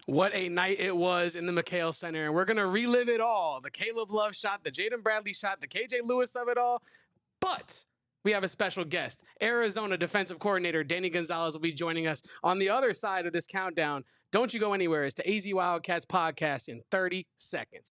What a night it was in the McKale Center, and we're going to relive it all. The Caleb Love shot, the Jaden Bradley shot, the KJ Lewis of it all. But we have a special guest. Arizona Defensive Coordinator Danny Gonzales will be joining us on the other side of this countdown. Don't you go anywhere. It's the AZ Wildcats podcast in 30 seconds.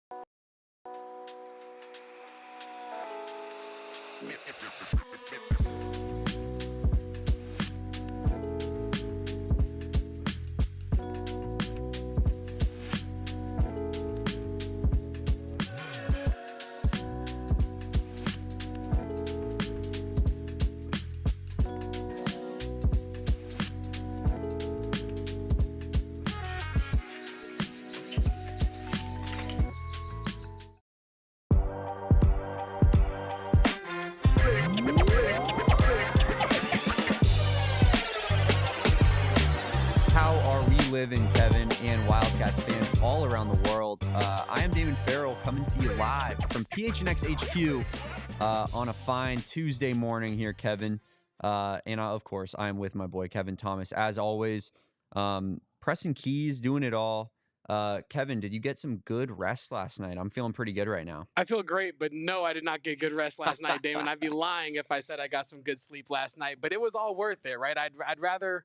Reliving, Kevin, and Wildcats fans all around the world. I am Damon Fairall coming to you live from PHNX HQ on a fine Tuesday morning here, Kevin. Of course, I am with my boy, Kevin Thomas, as always, pressing keys, doing it all. Kevin, did you get some good rest last night? I'm feeling pretty good right now. I feel great, but no, I did not get good rest last night, Damon. I'd be lying if I said I got some good sleep last night, but it was all worth it, right? I'd rather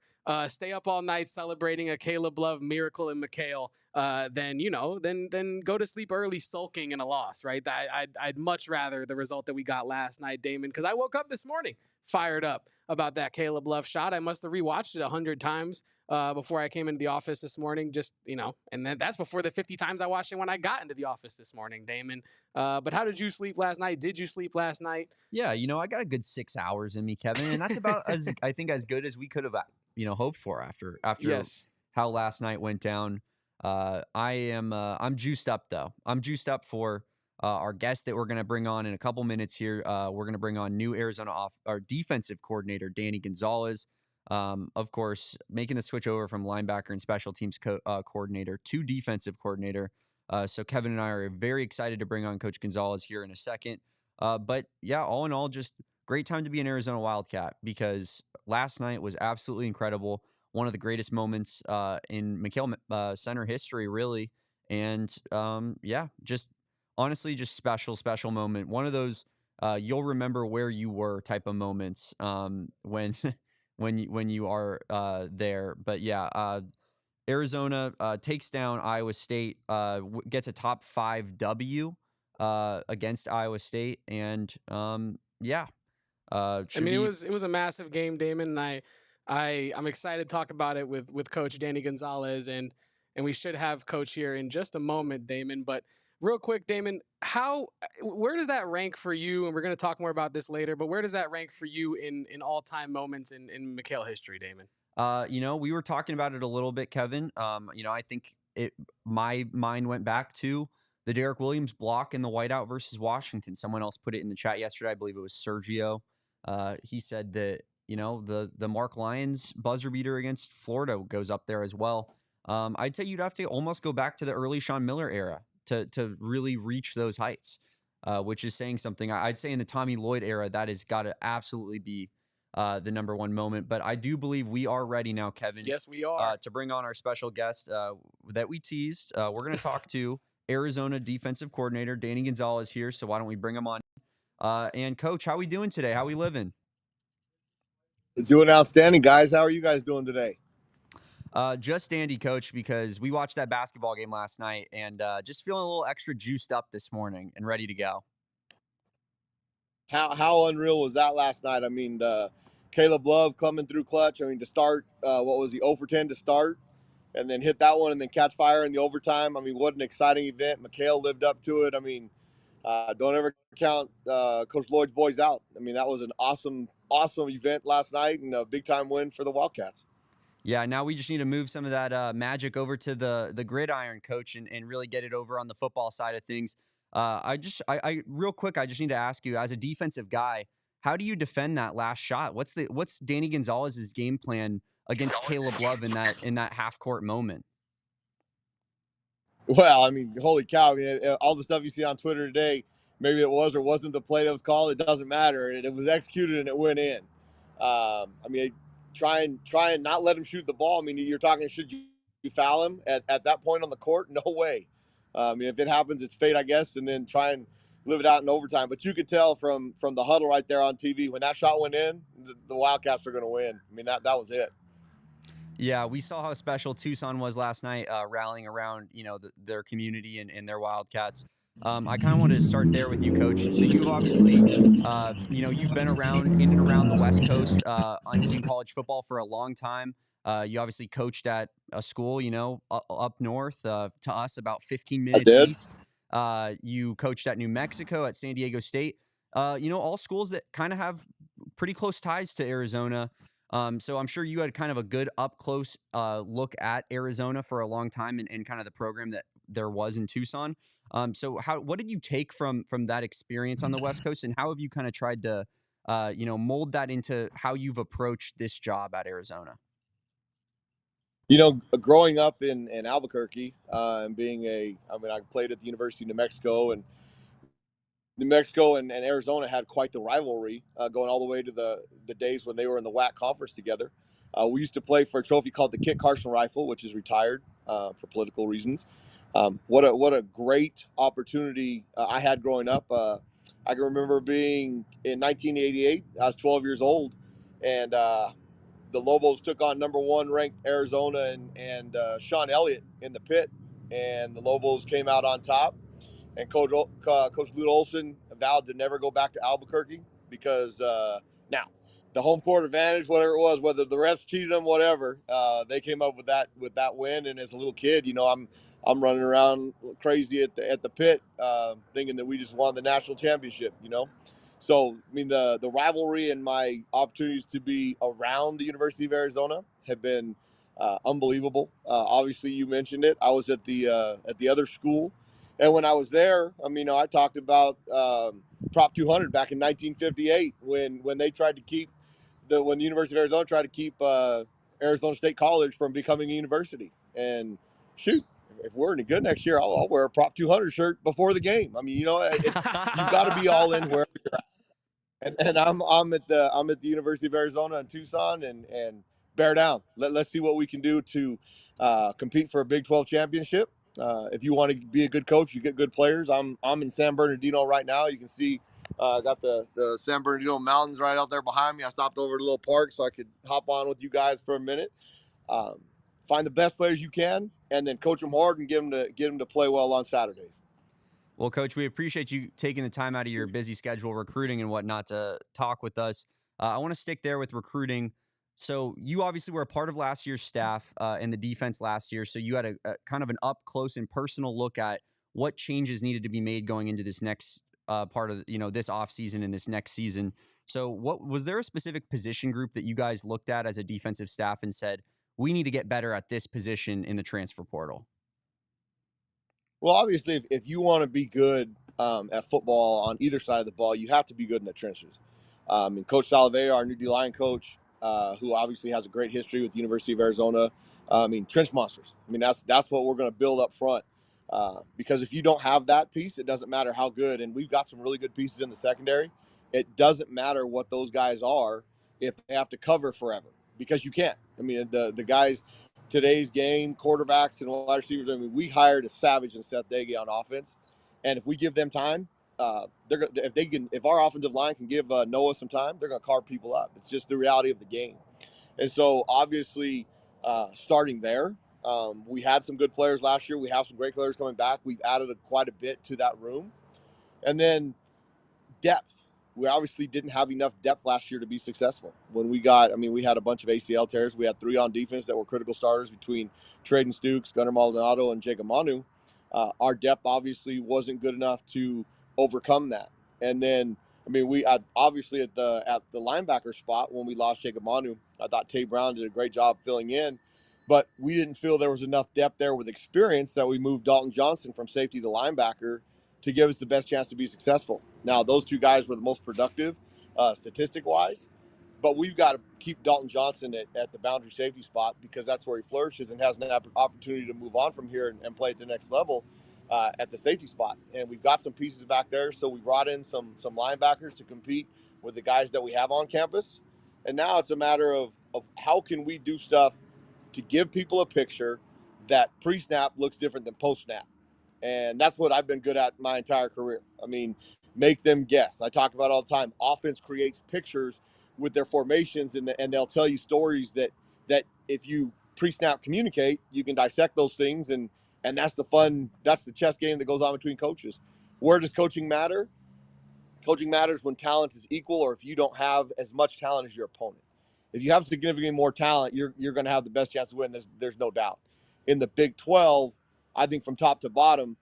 stay up all night celebrating a Caleb Love miracle in McKale than go to sleep early sulking in a loss, right? I'd much rather the result that we got last night, Damon, because I woke up this morning fired up about that Caleb Love shot. I must have rewatched it 100 times before I came into the office this morning, and then that's before the 50 times I watched it when I got into the office this morning, Damon. But how did you sleep last night? Did you sleep last night? Yeah, I got a good 6 hours in me, Kevin, and that's about as good as we could have, hoped for after Yes. how last night went down. I'm juiced up though. I'm juiced up for our guest that we're going to bring on in a couple minutes here. We're going to bring on new our defensive coordinator, Danny Gonzales. Of course, making the switch over from linebacker and special teams coordinator to defensive coordinator. So Kevin and I are very excited to bring on Coach Gonzales here in a second. But yeah, all in all, just great time to be an Arizona Wildcat because last night was absolutely incredible. One of the greatest moments in McKale Center history, really. And just honestly, just special moment. One of those you'll remember where you were type of moments when you are there. But yeah, Arizona takes down Iowa State, gets a top 5 W against Iowa State, and it was a massive game, Damon, and I'm excited to talk about it with Coach Danny Gonzales, and we should have Coach here in just a moment, Damon. But real quick, Damon, where does that rank for you? And we're going to talk more about this later, but where does that rank for you in all-time moments in McKale history, Damon? We were talking about it a little bit, Kevin. I think my mind went back to the Derek Williams block in the whiteout versus Washington. Someone else put it in the chat yesterday. I believe it was Sergio. He said that, the Mark Lyons buzzer beater against Florida goes up there as well. I'd say you'd have to almost go back to the early Sean Miller era to really reach those heights, which is saying something. I'd say in the Tommy Lloyd era, that has got to absolutely be the number one moment. But I do believe we are ready now, Kevin. Yes, we are. To bring on our special guest that we teased. We're going to talk to Arizona defensive coordinator Danny Gonzales here. So why don't we bring him on? And Coach, how we doing today? How we living? Doing outstanding, guys. How are you guys doing today? Just dandy, Coach, because we watched that basketball game last night and just feeling a little extra juiced up this morning and ready to go. How unreal was that last night? I mean, the Caleb Love coming through clutch. I mean, to start, what was he, 0 for 10 to start? And then hit that one and then catch fire in the overtime. I mean, what an exciting event. McKale lived up to it. I mean, don't ever count Coach Lloyd's boys out. I mean, that was an awesome event last night and a big-time win for the Wildcats. Yeah, now we just need to move some of that magic over to the gridiron, Coach, and really get it over on the football side of things. Real quick, I just need to ask you, as a defensive guy, how do you defend that last shot? What's Danny Gonzales' game plan against Caleb Love in that half court moment? Well, I mean, holy cow! I mean, all the stuff you see on Twitter today, maybe it was or wasn't the play that was called. It doesn't matter. It was executed and it went in. I mean, try and not let him shoot the ball. I mean, you're talking, should you foul him at that point on the court, no way. I mean, if it happens, it's fate, I guess, and then try and live it out in overtime. But you could tell from the huddle right there on TV, when that shot went in, the Wildcats are going to win. I mean, that was it. Yeah, we saw how special Tucson was last night, rallying around, their community and their Wildcats. I kind of wanted to start there with you, Coach. So you've obviously, you've been around in and around the West Coast in college football for a long time. You obviously coached at a school, up north to us, about 15 minutes east. You coached at New Mexico, at San Diego State. All schools that kind of have pretty close ties to Arizona. So I'm sure you had kind of a good up close look at Arizona for a long time and kind of the program that there was in Tucson. So what did you take from that experience on the West Coast, and how have you kind of tried to mold that into how you've approached this job at Arizona? Growing up in Albuquerque and I played at the University of New Mexico, and New Mexico and Arizona had quite the rivalry going all the way to the days when they were in the WAC conference together. We used to play for a trophy called the Kit Carson rifle, which is retired for political reasons. What a great opportunity I had growing up. I can remember being in 1988. I was 12 years old, and the Lobos took on number 1 ranked Arizona and Sean Elliott in the pit, and the Lobos came out on top. And Coach Lute Olson vowed to never go back to Albuquerque because now the home court advantage, whatever it was, whether the refs cheated them, whatever, they came up with that win. And as a little kid, I'm running around crazy at the pit, thinking that we just won the national championship. So I mean the rivalry and my opportunities to be around the University of Arizona have been unbelievable. Obviously, you mentioned it. I was at the other school. And when I was there, I talked about Prop 200 back in 1958 when they tried to keep when the University of Arizona tried to keep Arizona State College from becoming a university. And shoot, if we're any good next year, I'll wear a Prop 200 shirt before the game. You've got to be all in wherever you're at. And I'm at the University of Arizona in Tucson, and bear down. Let's see what we can do to compete for a Big 12 championship. If you want to be a good coach, you get good players. I'm in San Bernardino right now. You can see I got the San Bernardino Mountains right out there behind me. I stopped over at a little park so I could hop on with you guys for a minute. Find the best players you can, and then coach them hard and get them to play well on Saturdays. Well, Coach, we appreciate you taking the time out of your busy schedule, recruiting and whatnot, to talk with us. I want to stick there with recruiting. So you obviously were a part of last year's staff in the defense last year. So you had a kind of an up close and personal look at what changes needed to be made going into this next part of this offseason and this next season. So was there a specific position group that you guys looked at as a defensive staff and said, we need to get better at this position in the transfer portal? Well, obviously, if you want to be good at football on either side of the ball, you have to be good in the trenches. And Coach Salavea, our new D-line coach, who obviously has a great history with the University of Arizona, trench monsters. That's what we're going to build up front. Because if you don't have that piece, it doesn't matter how good. And we've got some really good pieces in the secondary. It doesn't matter what those guys are if they have to cover forever, because you can't. The guys – today's game, quarterbacks and wide receivers. We hired a savage in Seth Dege on offense, and if we give them time, if our offensive line can give Noah some time, they're going to carve people up. It's just the reality of the game. And so, obviously, starting there, we had some good players last year. We have some great players coming back. We've added quite a bit to that room, and then depth. We obviously didn't have enough depth last year to be successful. We had a bunch of ACL tears. We had 3 on defense that were critical starters between Traden Stukes, Gunnar Maldonado, and Jacob Manu. Our depth obviously wasn't good enough to overcome that. And then, we had, obviously at the linebacker spot when we lost Jacob Manu, I thought Tay Brown did a great job filling in, but we didn't feel there was enough depth there with experience that we moved Dalton Johnson from safety to linebacker to give us the best chance to be successful. Now, those 2 guys were the most productive statistic-wise, but we've got to keep Dalton Johnson at the boundary safety spot because that's where he flourishes and has an opportunity to move on from here and play at the next level at the safety spot. And we've got some pieces back there, so we brought in some linebackers to compete with the guys that we have on campus. And now it's a matter of how can we do stuff to give people a picture that pre-snap looks different than post-snap. And that's what I've been good at my entire career. I mean, make them guess. I talk about all the time. Offense creates pictures with their formations, and they'll tell you stories that if you pre-snap communicate, you can dissect those things, and that's the fun. That's the chess game that goes on between coaches. Where does coaching matter? Coaching matters when talent is equal, or if you don't have as much talent as your opponent. If you have significantly more talent, you're going to have the best chance to win. There's no doubt. In the Big 12, I think from top to bottom,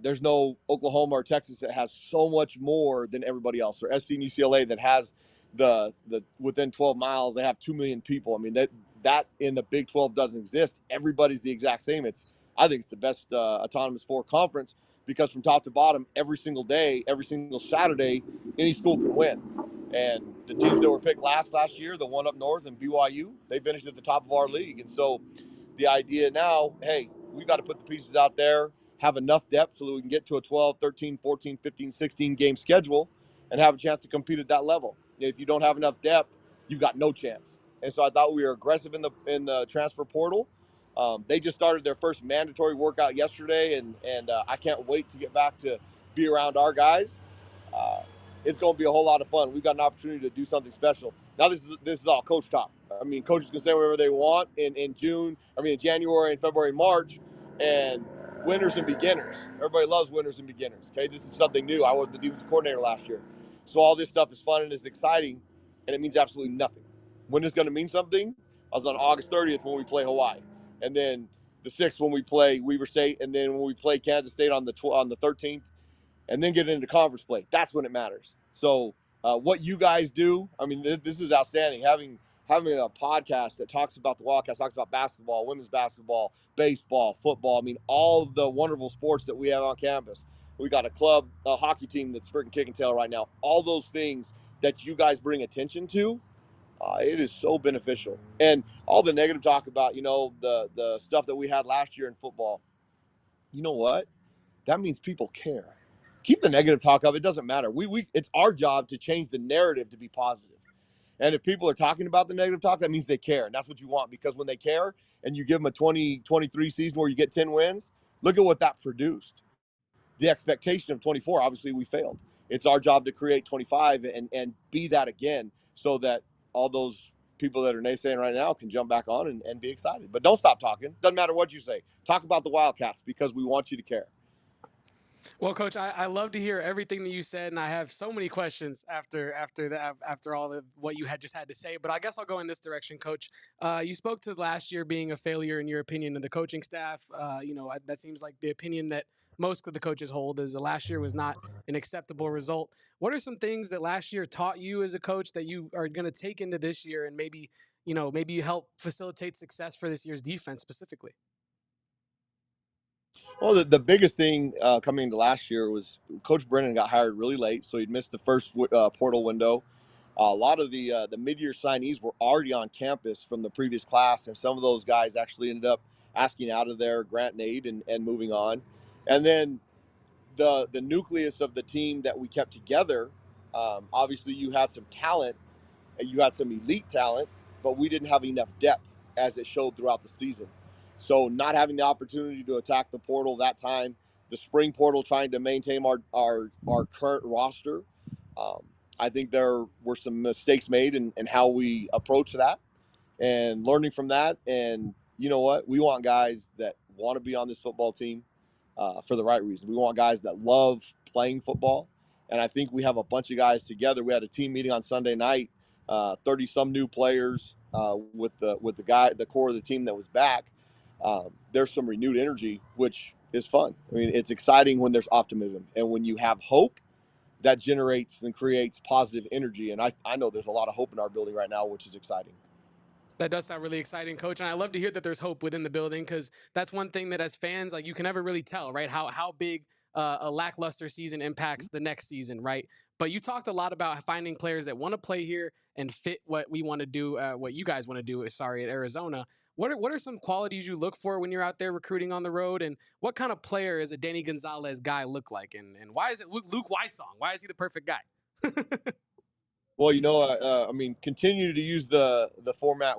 there's no Oklahoma or Texas that has so much more than everybody else, or SC and UCLA that has the within 12 miles they have 2 million people. I mean that in the Big 12 doesn't exist. Everybody's the exact same. I think it's the best autonomous four conference, because from top to bottom, every single day, every single Saturday, any school can win. And the teams that were picked last year, the one up north and BYU, they finished at the top of our league. And so the idea now, hey, we've got to put the pieces out there, have enough depth so that we can get to a 12, 13, 14, 15, 16 game schedule and have a chance to compete at that level. If you don't have enough depth, you've got no chance. And so I thought we were aggressive in the transfer portal. They just started their first mandatory workout yesterday, and I can't wait to get back to be around our guys. It's going to be a whole lot of fun. We've got an opportunity to do something special. Now this is all coach talk. I mean, coaches can say whatever they want in January and February, March, and winners and beginners. Everybody loves winners and beginners. Okay, this is something new. I was the defensive coordinator last year, so all this stuff is fun and is exciting, and it means absolutely nothing. When it's going to mean something? I was on August 30th when we play Hawaii, and then the 6th when we play Weber State, and then when we play Kansas State on the 13th, and then get into conference play. That's when it matters. So what you guys do, I mean, this is outstanding. Having a podcast that talks about the Wildcats, talks about basketball, women's basketball, baseball, football. I mean, all the wonderful sports that we have on campus. We got a hockey team that's freaking kicking tail right now. All those things that you guys bring attention to, it is so beneficial. And all the negative talk about, the stuff that we had last year in football, you know what? That means people care. Keep the negative talk up. It doesn't matter. It's our job to change the narrative to be positive. And if people are talking about the negative talk, that means they care. And that's what you want, because when they care and you give them a 2023 season where you get 10 wins, look at what that produced. The expectation of 24, obviously we failed. It's our job to create 25 and be that again, so that all those people that are naysaying right now can jump back on and be excited. But don't stop talking. Doesn't matter what you say. Talk about the Wildcats, because we want you to care. Well, Coach, I love to hear everything that you said, and I have so many questions after all of what you had to say. But I guess I'll go in this direction, Coach. You spoke to last year being a failure, in your opinion, of the coaching staff. That seems like the opinion that most of the coaches hold, is that last year was not an acceptable result. What are some things that last year taught you as a coach that you are going to take into this year, and maybe help facilitate success for this year's defense specifically? Well, the biggest thing coming into last year was Coach Brennan got hired really late, so he'd missed the first portal window. A lot of the mid-year signees were already on campus from the previous class, and some of those guys actually ended up asking out of their grant and aid and moving on. And then the nucleus of the team that we kept together, obviously you had some talent, you had some elite talent, but we didn't have enough depth, as it showed throughout the season. So not having the opportunity to attack the portal that time, the spring portal, trying to maintain our current roster, I think there were some mistakes made in how we approach that, and learning from that. And you know what? We want guys that want to be on this football team for the right reason. We want guys that love playing football. And I think we have a bunch of guys together. We had a team meeting on Sunday night, 30 some new players with the core of the team that was back. There's some renewed energy, which is fun. I mean, it's exciting when there's optimism, and when you have hope, that generates and creates positive energy. And I know there's a lot of hope in our building right now, which is exciting. That does sound really exciting, Coach. And I love to hear that there's hope within the building, because that's one thing that as fans, like, you can never really tell, right? How big a lackluster season impacts the next season, right? But you talked a lot about finding players that want to play here and fit what we want to do, what you guys want to do, at Arizona. What are some qualities you look for when you're out there recruiting on the road? And what kind of player is a Danny Gonzales guy look like? And why is it Luke Weissong? Why is he the perfect guy? Well, continue to use the format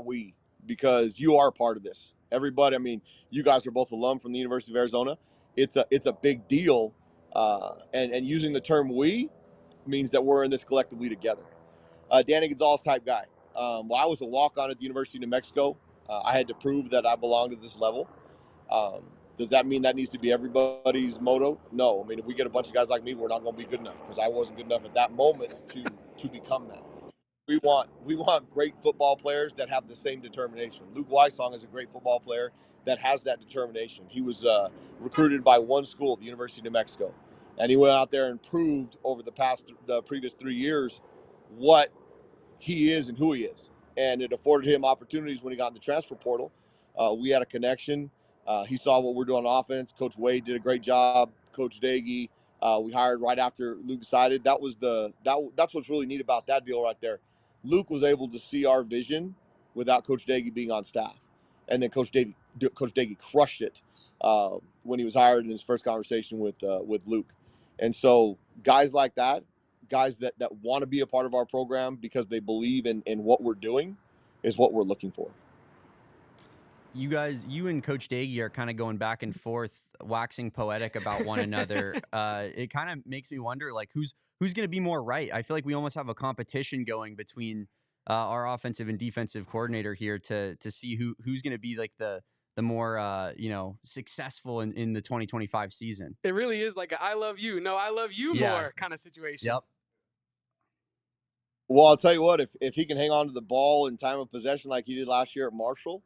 because you are part of this. Everybody, I mean, you guys are both alum from the University of Arizona. It's a big deal, and using the term "we" means that we're in this collectively together. Danny Gonzales type guy. Well, I was a walk-on at the University of New Mexico. I had to prove that I belonged at this level. Does that mean that needs to be everybody's motto? No. I mean, if we get a bunch of guys like me, we're not going to be good enough, because I wasn't good enough at that moment to become that. We want great football players that have the same determination. Luke Wysong is a great football player that has that determination. He was recruited by one school, the University of New Mexico, and he went out there and proved over the previous 3 years what he is and who he is. And it afforded him opportunities when he got in the transfer portal. We had a connection. He saw what we're doing on offense. Coach Wade did a great job. Coach Daggy, we hired right after Luke decided. That's what's really neat about that deal right there. Luke was able to see our vision without Coach Daggy being on staff. And then Coach Daggy crushed it when he was hired in his first conversation with Luke. And so guys like that, guys that want to be a part of our program because they believe in what we're doing, is what we're looking for. You and Coach Daggy are kind of going back and forth, waxing poetic about one another. It kind of makes me wonder, like, who's going to be more right? I feel like we almost have a competition going between our offensive and defensive coordinator here to see who's going to be like the more successful in the 2025 season. It really is like a I love you, no, I love you more kind of situation. Yep. Well, I'll tell you what, if he can hang on to the ball in time of possession like he did last year at Marshall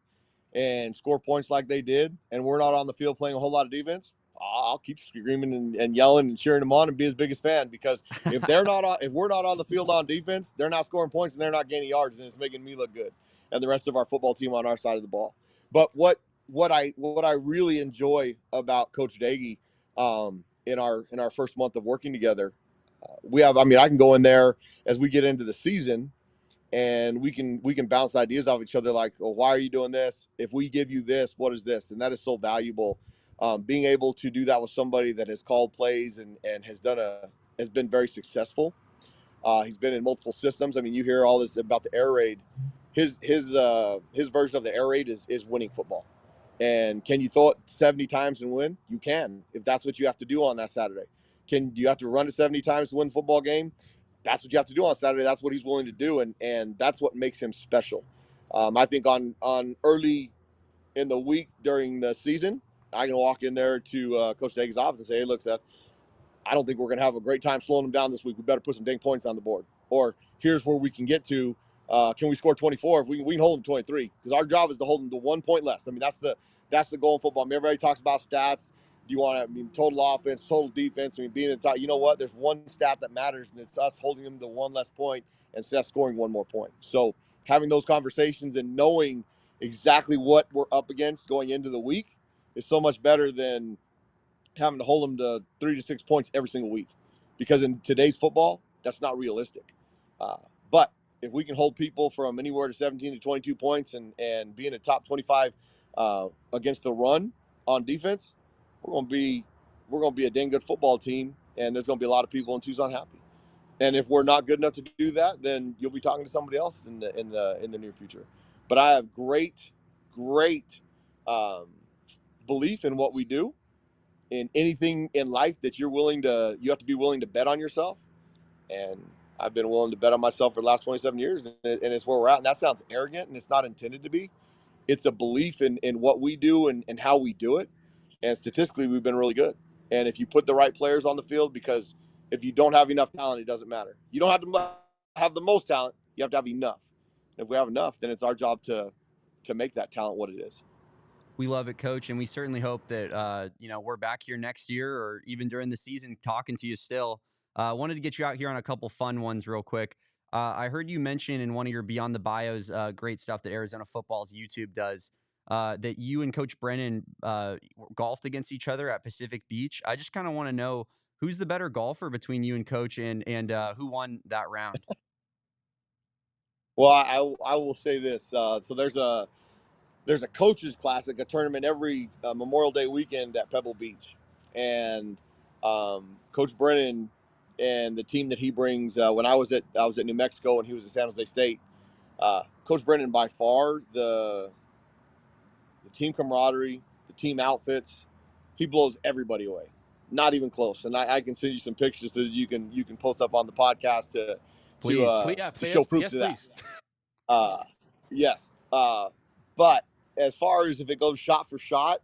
and score points like they did, and we're not on the field playing a whole lot of defense, I'll keep screaming and yelling and cheering them on and be his biggest fan, because if we're not on the field on defense, they're not scoring points and they're not gaining yards, and it's making me look good and the rest of our football team on our side of the ball. But what I really enjoy about Coach Daggy in our first month of working together, I can go in there as we get into the season, and we can bounce ideas off each other, like, oh, why are you doing this? If we give you this, what is this? And that is so valuable. Being able to do that with somebody that has called plays and has been very successful. He's been in multiple systems. I mean, you hear all this about the air raid. His version of the air raid is winning football. And can you throw it 70 times and win? You can, if that's what you have to do on that Saturday. Do you have to run it 70 times to win the football game? That's what you have to do on Saturday. That's what he's willing to do, and that's what makes him special. I think on early in the week during the season, I can walk in there to Coach Daggy's office and say, hey, look, Seth, I don't think we're going to have a great time slowing them down this week. We better put some dang points on the board. Or here's where we can get to. Can we score 24? If we can hold them 23, because our job is to hold them to 1 point less. I mean, that's the goal in football. I mean, everybody talks about stats. Do you want total offense, total defense? I mean, being inside, you know what? There's one stat that matters, and it's us holding them to one less point instead of scoring one more point. So having those conversations and knowing exactly what we're up against going into the week is so much better than having to hold them to 3 to 6 points every single week, because in today's football, that's not realistic. But if we can hold people from anywhere to 17 to 22 points and be in the top 25 against the run on defense, we're going to be a dang good football team, and there's going to be a lot of people in Tucson happy. And if we're not good enough to do that, then you'll be talking to somebody else in the near future. But I have great belief in what we do. In anything in life that you have to be willing to bet on yourself. And I've been willing to bet on myself for the last 27 years, and it's where we're at. And that sounds arrogant, and it's not intended to be. It's a belief in what we do and how we do it. And statistically, we've been really good. And if you put the right players on the field, because if you don't have enough talent, it doesn't matter. You don't have to have the most talent. You have to have enough. And if we have enough, then it's our job to make that talent what it is. We love it, Coach, and we certainly hope that we're back here next year or even during the season talking to you still. Wanted to get you out here on a couple fun ones real quick. I heard you mention in one of your Beyond the Bios great stuff that Arizona Football's YouTube does, that you and Coach Brennan golfed against each other at Pacific Beach. I just kind of want to know who's the better golfer between you and Coach, and who won that round? Well, I will say this. So there's a coaches classic, a tournament every Memorial Day weekend at Pebble Beach, and Coach Brennan and the team that he brings. When I was at New Mexico and he was at San Jose State, Coach Brennan by far the the team camaraderie, the team outfits. He blows everybody away. Not even close. And I can send you some pictures so that you can post up on the podcast to show proof to that. Yes. But as far as if it goes shot for shot,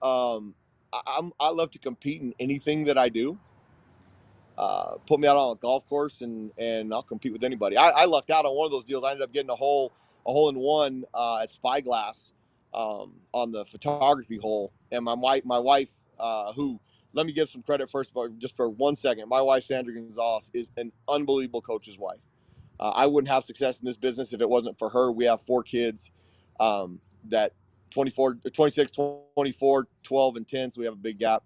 I love to compete in anything that I do. Put me out on a golf course and I'll compete with anybody. I lucked out on one of those deals. I ended up getting a hole in one at Spyglass on the photography hole. And my wife, who, let me give some credit first, but just for 1 second, my wife, Sandra Gonzales, is an unbelievable coach's wife. I wouldn't have success in this business if it wasn't for her. We have 4 kids that 26, 24, 12, and 10, so we have a big gap.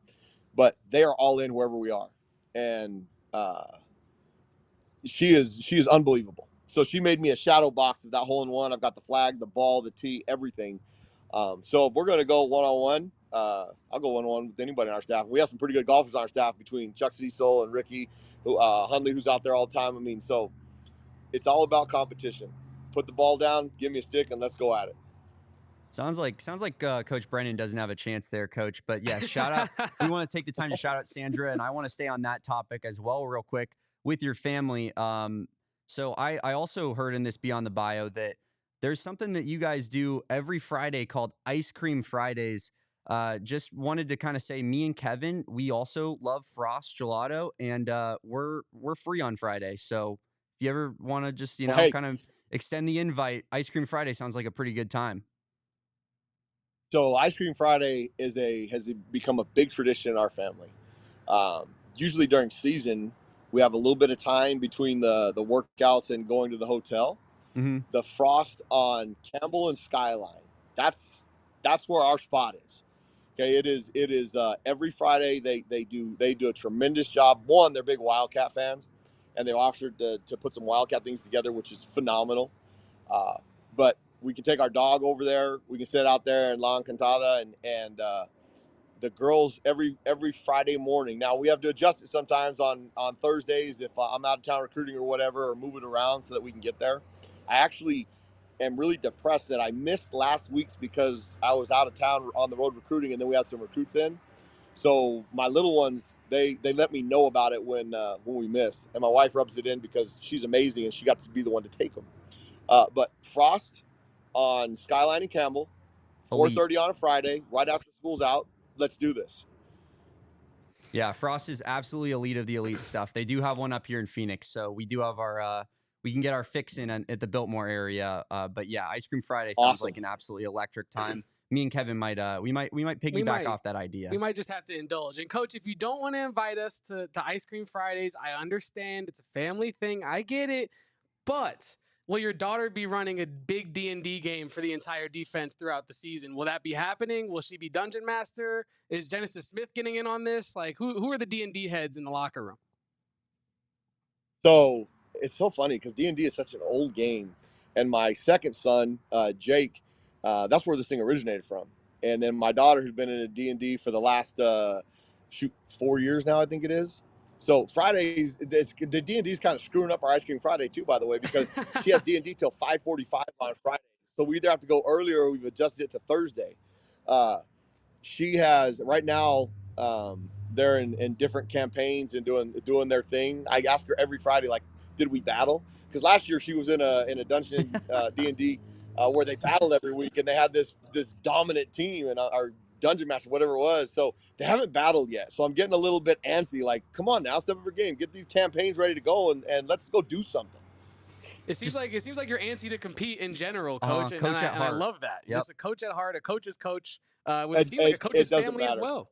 But they are all in wherever we are. And she is unbelievable. So she made me a shadow box of that hole in one. I've got the flag, the ball, the tee, everything. So if we're going to go one-on-one, I'll go one-on-one with anybody on our staff. We have some pretty good golfers on our staff between Chuck Cecil and Ricky Hundley, who's out there all the time. I mean, so it's all about competition. Put the ball down, give me a stick, and let's go at it. Sounds like Coach Brennan doesn't have a chance there, Coach. But yes, shout out. We want to take the time to shout out Sandra, and I want to stay on that topic as well, real quick, with your family. So I also heard in this Beyond the Bio that there's something that you guys do every Friday called Ice Cream Fridays. Just wanted to kind of say, me and Kevin, we also love Frost Gelato, and we're free on Friday. So if you ever want to just kind of extend the invite, Ice Cream Friday sounds like a pretty good time. So Ice Cream Friday has become a big tradition in our family. Usually during season, we have a little bit of time between the workouts and going to the hotel. Mm-hmm. The Frost on Campbell and Skyline, that's where our spot is. Okay, it is every Friday they do a tremendous job. One, they're big Wildcat fans, and they offered to put some Wildcat things together, which is phenomenal. But we can take our dog over there. We can sit out there in La Encantada, and the girls every Friday morning. Now we have to adjust it sometimes on Thursdays if I'm out of town recruiting or whatever, or move it around so that we can get there. I actually am really depressed that I missed last week's because I was out of town on the road recruiting, and then we had some recruits in. So my little ones, they let me know about it when we miss, and my wife rubs it in because she's amazing and she got to be the one to take them. But Frost on Skyline and Campbell, 4:30 on a Friday, right after school's out. Let's do this. Yeah, Frost is absolutely elite of the elite stuff. They do have one up here in Phoenix, so we do have our we can get our fix in at the Biltmore area. But yeah, Ice Cream Friday sounds like an absolutely electric time. Me and Kevin might piggyback off that idea. We might just have to indulge. And Coach, if you don't want to invite us to Ice Cream Fridays, I understand it's a family thing. I get it, but will your daughter be running a big D&D game for the entire defense throughout the season? Will that be happening? Will she be Dungeon Master? Is Genesis Smith getting in on this? Like, who are the D&D heads in the locker room? So it's so funny because D&D is such an old game. And my second son, Jake, that's where this thing originated from. And then my daughter, who's been in a D&D for the last 4 years now, I think it is. So Fridays, the D&D is kind of screwing up our Ice Cream Friday too, by the way, because she has D&D till 5:45 on Friday. So we either have to go earlier or we've adjusted it to Thursday. She has right now. They're in different campaigns and doing their thing. I ask her every Friday, like, did we battle? Because last year she was in a dungeon D&D where they battled every week, and they had this dominant team and our dungeon master, whatever it was. So they haven't battled yet. So I'm getting a little bit antsy. Like, come on now, step up your game, get these campaigns ready to go, and let's go do something. It seems like you're antsy to compete in general, Coach, and I love that. Yep. Just a coach at heart, a coach's coach. It seems like a coach's family as well.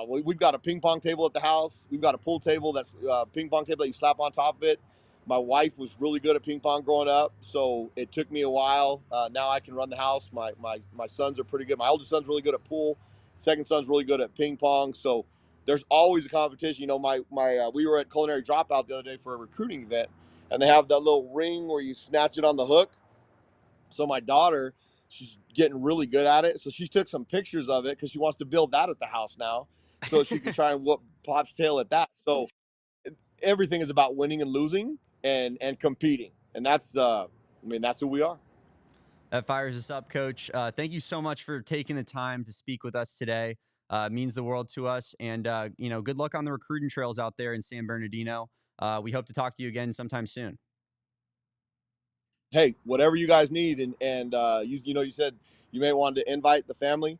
We've got a ping pong table at the house. We've got a pool table that's ping pong table that you slap on top of it. My wife was really good at ping pong growing up, so it took me a while. Now I can run the house. My sons are pretty good. My oldest son's really good at pool. Second son's really good at ping pong. So there's always a competition. You know, we were at Culinary Dropout the other day for a recruiting event, and they have that little ring where you snatch it on the hook. So my daughter, she's getting really good at it. So she took some pictures of it because she wants to build that at the house now, so she can try and whoop Pop's tail at that. So everything is about winning and losing and competing. And that's who we are. That fires us up, Coach. Thank you so much for taking the time to speak with us today. It means the world to us. And, good luck on the recruiting trails out there in San Bernardino. We hope to talk to you again sometime soon. Hey, whatever you guys need, and you said you may want to invite the family.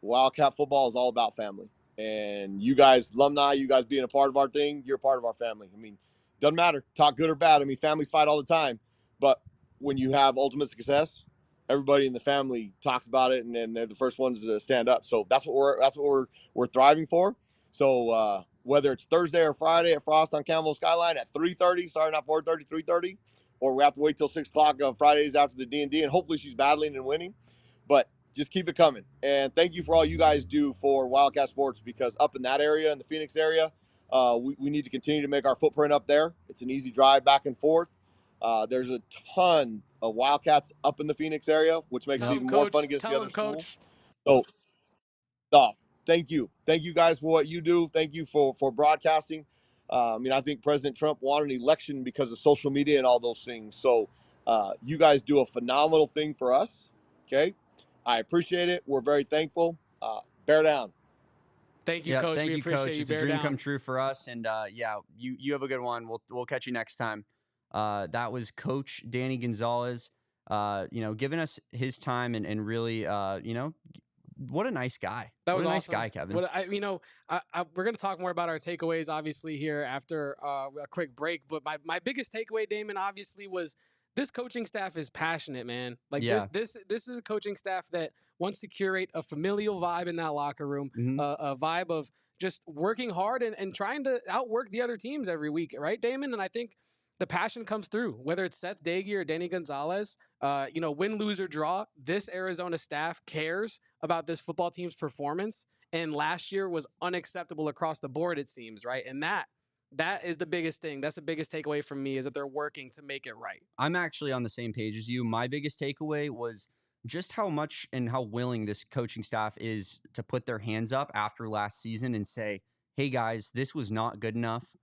Wildcat football is all about family, and you guys, alumni, you guys being a part of our thing, you're a part of our family. I mean, doesn't matter, talk good or bad. I mean, families fight all the time, but when you have ultimate success, everybody in the family talks about it, and then they're the first ones to stand up. So that's what we're thriving for. So whether it's Thursday or Friday at Frost on Campbell Skyline at 3:30, sorry, not 4:30, 3:30. Or we have to wait till 6 o'clock on Fridays after the D&D, and hopefully she's battling and winning. But just keep it coming. And thank you for all you guys do for Wildcat Sports, because up in that area, in the Phoenix area, we need to continue to make our footprint up there. It's an easy drive back and forth. There's a ton of Wildcats up in the Phoenix area, which makes it even more fun against the other schools. So, thank you. Thank you guys for what you do. Thank you for broadcasting. I think President Trump wanted an election because of social media and all those things. So you guys do a phenomenal thing for us. Okay. I appreciate it. We're very thankful. Bear down. Thank you, Coach. Thank we you, appreciate Coach. you. It's a dream come true for us. And you have a good one. We'll catch you next time. That was Coach Danny Gonzales, giving us his time and really, what a nice guy. That was a awesome. Nice guy, Kevin. We're going to talk more about our takeaways, obviously, here after a quick break. But my biggest takeaway, Damon, obviously, was this coaching staff is passionate, man. This is a coaching staff that wants to curate a familial vibe in that locker room, a vibe of just working hard and trying to outwork the other teams every week, right, Damon? And I think the passion comes through, whether it's Seth Dagey or Danny Gonzales. Win, lose, or draw, this Arizona staff cares about this football team's performance. And last year was unacceptable across the board, it seems, right? And that is the biggest thing. That's the biggest takeaway from me, is that they're working to make it right. I'm actually on the same page as you. My biggest takeaway was just how much and how willing this coaching staff is to put their hands up after last season and say, hey, guys, this was not good enough,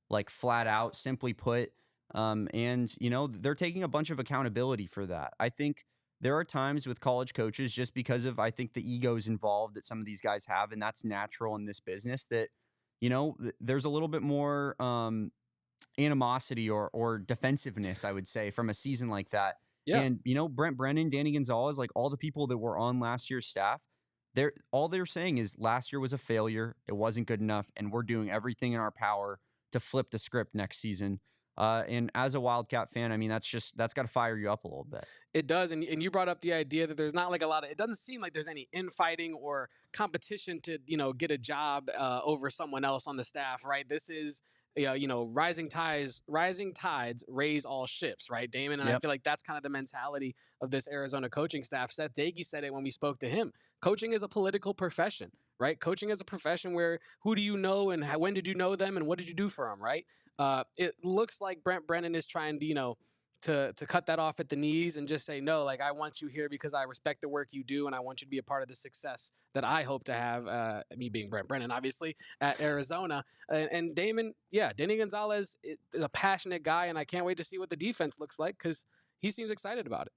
like flat out, simply put. They're taking a bunch of accountability for that. I think there are times with college coaches, just because of, I think, the egos involved that some of these guys have, and that's natural in this business, that, there's a little bit more animosity or defensiveness, I would say, from a season like that. Yeah. And, Brent Brennan, Danny Gonzales, like all the people that were on last year's staff, all they're saying is last year was a failure. It wasn't good enough. And we're doing everything in our power to flip the script next season. And as a Wildcat fan, I mean, that's got to fire you up a little bit. It does. And you brought up the idea that there's not like it doesn't seem like there's any infighting or competition to, get a job over someone else on the staff, right? This is, rising tides raise all ships, right, Damon? And I feel like that's kind of the mentality of this Arizona coaching staff. Seth Dagey said it when we spoke to him. Coaching is a political profession, right? Coaching is a profession where who do you know and when did you know them and what did you do for them, right? It looks like Brent Brennan is trying to, to cut that off at the knees and just say, no, like, I want you here because I respect the work you do and I want you to be a part of the success that I hope to have, me being Brent Brennan, obviously, at Arizona. And Damon, Danny Gonzales is a passionate guy, and I can't wait to see what the defense looks like because he seems excited about it.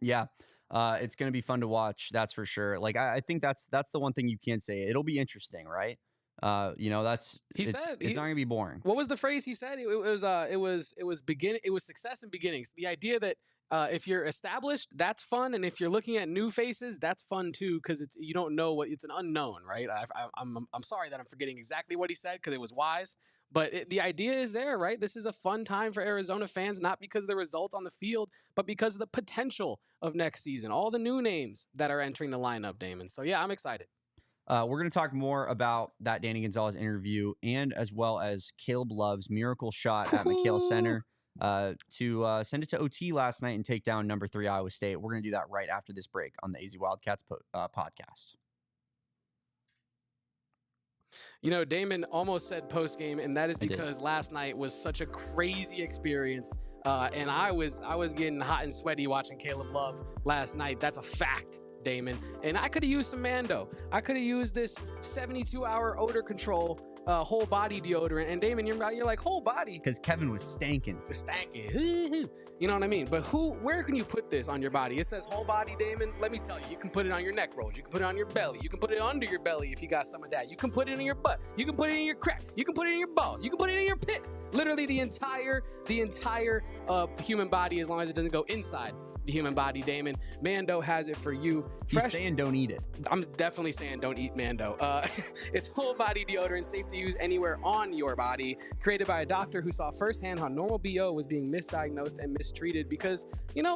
Yeah. It's going to be fun to watch. That's for sure. Like, I think that's the one thing you can't say. It'll be interesting, right? It's not going to be boring. What was the phrase he said? It was success in beginnings. The idea that if you're established, that's fun, and if you're looking at new faces, that's fun too, because you don't know it's an unknown, right? I'm sorry that I'm forgetting exactly what he said because it was wise, but the idea is there, right? This is a fun time for Arizona fans, not because of the result on the field, but because of the potential of next season. All the new names that are entering the lineup, Damon. So yeah, I'm excited. We're going to talk more about that Danny Gonzales interview and as well as Caleb Love's miracle shot at McKale Center to send it to OT last night and take down number 3 Iowa State. We're going to do that right after this break on the AZ Wildcats podcast. Damon almost said post-game, and that is because last night was such a crazy experience. And I was getting hot and sweaty watching Caleb Love last night. That's a fact, Damon. And I could have used some Mando. I could have used this 72-hour odor control whole body deodorant. And Damon, you're like, whole body? Because Kevin was stanking. Stanking. You know what I mean? But where can you put this on your body? It says whole body, Damon. Let me tell you, you can put it on your neck rolls. You can put it on your belly. You can put it under your belly if you got some of that. You can put it in your butt. You can put it in your crack. You can put it in your balls. You can put it in your pits. Literally the entire human body, as long as it doesn't go inside the human body, Damon. Mando has it for you. He's saying don't eat it. I'm definitely saying don't eat Mando. It's whole body deodorant, safe to use anywhere on your body. Created by a doctor who saw firsthand how normal BO was being misdiagnosed and mistreated because,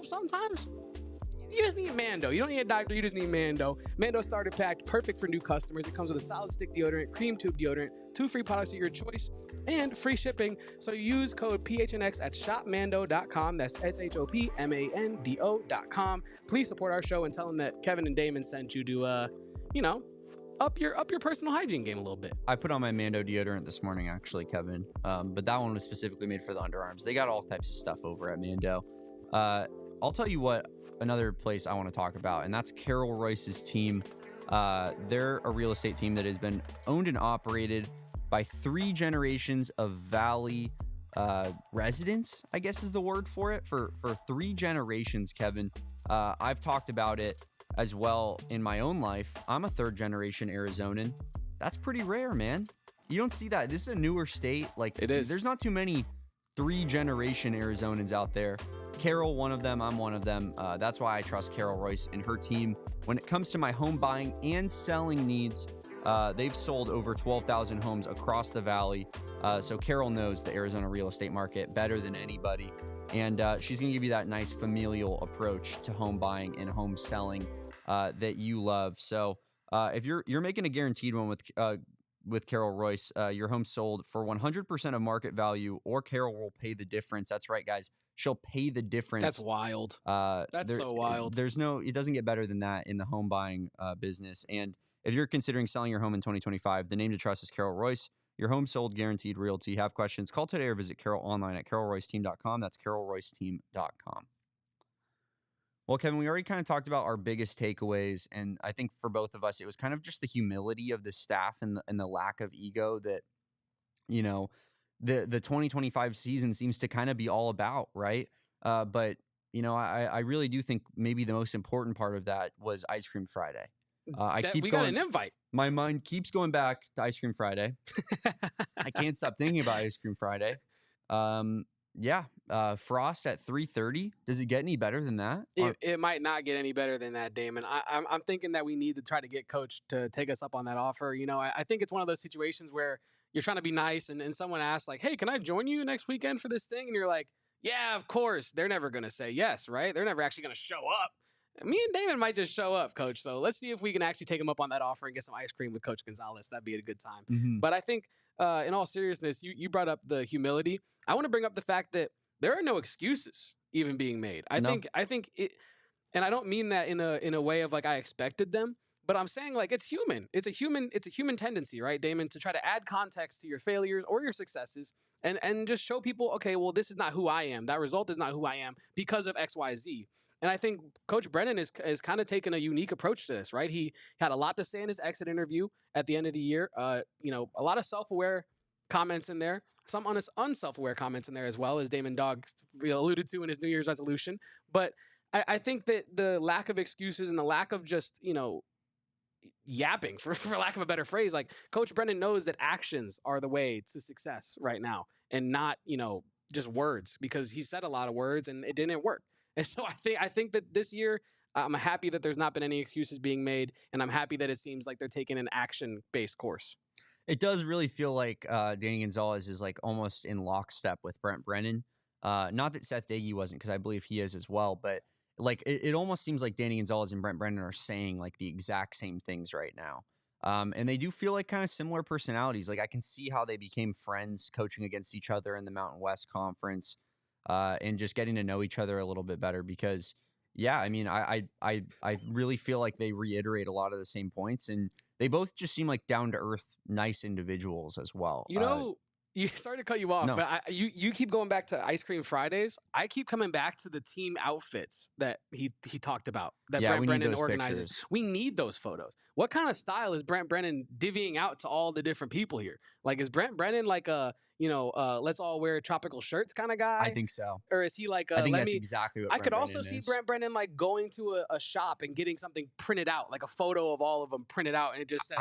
sometimes you just need Mando. You don't need a doctor, you just need Mando. Mando starter pack, perfect for new customers. It comes with a solid stick deodorant, cream tube deodorant, 2 free products of your choice, and free shipping. So use code PHNX at shopmando.com. That's SHOPMANDO.com. Please support our show and tell them that Kevin and Damon sent you to, up your personal hygiene game a little bit. I put on my Mando deodorant this morning, actually, Kevin. But that one was specifically made for the underarms. They got all types of stuff over at Mando. I'll tell you what, another place I want to talk about, and that's Carol Royce's team. They're a real estate team that has been owned and operated by 3 generations of Valley residents, I guess is the word for it, for 3 generations, Kevin. I've talked about it as well in my own life. I'm a 3rd generation Arizonan. That's pretty rare, man. You don't see that. This is a newer state. Like, it is. There's not too many 3 generation Arizonans out there. Carol, one of them. I'm one of them. That's why I trust Carol Royce and her team. When it comes to my home buying and selling needs, they've sold over 12,000 homes across the Valley. So Carol knows the Arizona real estate market better than anybody. And she's going to give you that nice familial approach to home buying and home selling that you love. So if you're making a guaranteed one with Carol Royce, your home sold for 100% of market value, or Carol will pay the difference. That's right, guys. She'll pay the difference. That's wild. That's so wild. It doesn't get better than that in the home buying business. And if you're considering selling your home in 2025, the name to trust is Carol Royce. Your home sold, guaranteed realty. Have questions? Call today or visit Carol online at carolroyceteam.com. That's carolroyceteam.com. Well, Kevin, we already kind of talked about our biggest takeaways, and I think for both of us, it was kind of just the humility of the staff and the lack of ego that, the 2025 season seems to kind of be all about, right? But I really do think maybe the most important part of that was Ice Cream Friday. We got an invite. My mind keeps going back to Ice Cream Friday. I can't stop thinking about Ice Cream Friday. Frost at 3:30. Does it get any better than that? It might not get any better than that, Damon. I'm thinking that we need to try to get Coach to take us up on that offer. I think it's one of those situations where you're trying to be nice and someone asks like, hey, can I join you next weekend for this thing? And you're like, yeah, of course. They're never going to say yes, right? They're never actually going to show up. Me and Damon might just show up, Coach. So let's see if we can actually take him up on that offer and get some ice cream with Coach Gonzales. That'd be a good time. Mm-hmm. But I think in all seriousness, you brought up the humility. I want to bring up the fact that there are no excuses even being made. I think it, and I don't mean that in a way of like I expected them, but I'm saying like it's human. It's a human tendency, right, Damon, to try to add context to your failures or your successes and just show people, okay, well, this is not who I am. That result is not who I am because of XYZ. And I think Coach Brennan is kind of taken a unique approach to this, right? He had a lot to say in his exit interview at the end of the year. A lot of self-aware comments in there, some unself-aware comments in there as well, as Damon Dog alluded to in his New Year's resolution. But I think that the lack of excuses and the lack of just, yapping, for lack of a better phrase, like Coach Brennan knows that actions are the way to success right now and not, just words, because he said a lot of words and it didn't work. And so I think that this year, I'm happy that there's not been any excuses being made, and I'm happy that it seems like they're taking an action-based course. It does really feel like Danny Gonzales is like almost in lockstep with Brent Brennan. Not that Seth Dagey wasn't, because I believe he is as well, but like it almost seems like Danny Gonzales and Brent Brennan are saying like the exact same things right now. And they do feel like kind of similar personalities. Like I can see how they became friends coaching against each other in the Mountain West Conference. And just getting to know each other a little bit better because, yeah, I mean, I really feel like they reiterate a lot of the same points, and they both just seem like down-to-earth, nice individuals as well. You sorry to cut you off, No. but you keep going back to Ice Cream Fridays. I keep coming back to the team outfits that he talked about that Yeah, Brent we need Brennan those organizes. pictures. We need those photos. What kind of style is Brent Brennan divvying out to all the different people here? Like, is Brent Brennan like a let's all wear tropical shirts kind of guy? I think so. Or is he like I think that's exactly what I Brent could also Brennan see is. Brent Brennan like going to a shop and getting something printed out, like a photo of all of them printed out, and it just says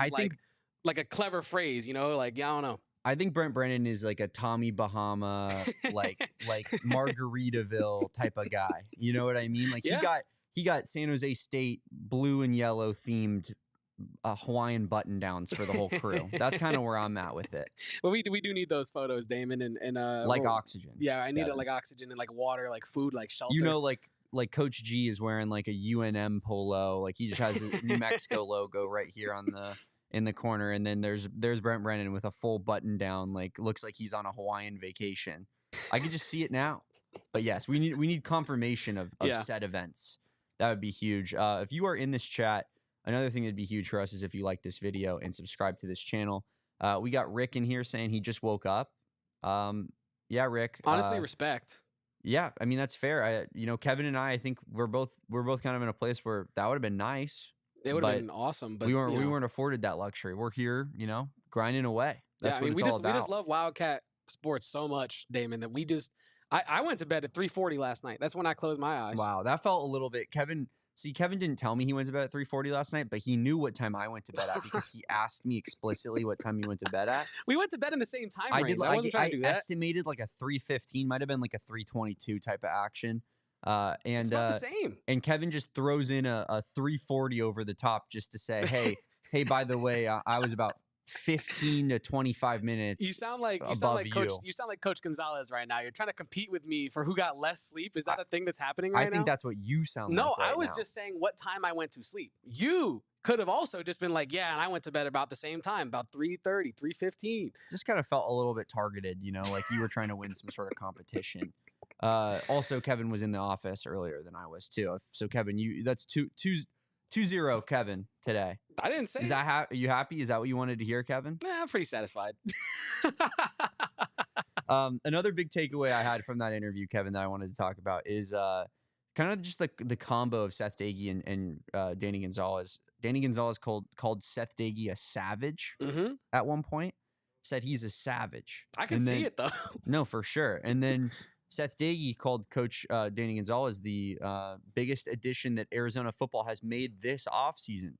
like a clever phrase, like, yeah, I don't know. I think Brent Brennan is like a Tommy Bahama, like Margaritaville type of guy. You know what I mean? Like he got San Jose State blue and yellow themed Hawaiian button downs for the whole crew. That's kind of where I'm at with it. Well, we do need those photos, Damon, and like oxygen. Yeah, I need it like oxygen and like water, like food, like shelter. You know, like Coach G is wearing like a UNM polo. Like he just has a New Mexico logo right here in the corner, and then there's Brent Brennan with a full button down, like looks like he's on a Hawaiian vacation. I can just see it now. But yes, we need confirmation of said events. That would be huge. If you are in this chat, another thing that'd be huge for us is if you like this video and subscribe to this channel. We got Rick in here saying he just woke up. Yeah, Rick. Honestly, respect. Yeah, I mean that's fair. Kevin and I think we're both kind of in a place where that would have been nice. It would have been awesome, but we weren't afforded that luxury. We're here, grinding away. That's what it's all about. We just love Wildcat sports so much, Damon, that we just. I went to bed at 3:40 last night. That's when I closed my eyes. Wow, that felt a little bit. Kevin didn't tell me he went to bed at 3:40 last night, but he knew what time I went to bed at because he asked me explicitly what time he went to bed at. We went to bed in the same time I range. did. I wasn't trying to do that. Estimated like a 3:15, might have been like a 3:22 type of action. And it's about the same. And Kevin just throws in a 3:40 over the top just to say, hey, by the way, I was about 15 to 25 minutes. You sound like Coach Gonzales right now. You're trying to compete with me for who got less sleep. Is that a thing that's happening right now? I think that's what you sound like. No, I was just saying what time I went to sleep. You could have also just been like, yeah, and I went to bed about the same time, about 3:30, 3:15. Just kind of felt a little bit targeted, like you were trying to win some sort of competition. Also, Kevin was in the office earlier than I was too. So Kevin, that's 2-0 Kevin today. I didn't say. Are you happy? Is that what you wanted to hear, Kevin? I'm pretty satisfied. Another big takeaway I had from that interview, Kevin, that I wanted to talk about is kind of just the combo of Seth Doege and Danny Gonzales. Danny Gonzales called Seth Doege a savage at one point. Said he's a savage. I can see it though. No, for sure. And then Seth Doege called Coach Danny Gonzales the biggest addition that Arizona football has made this offseason.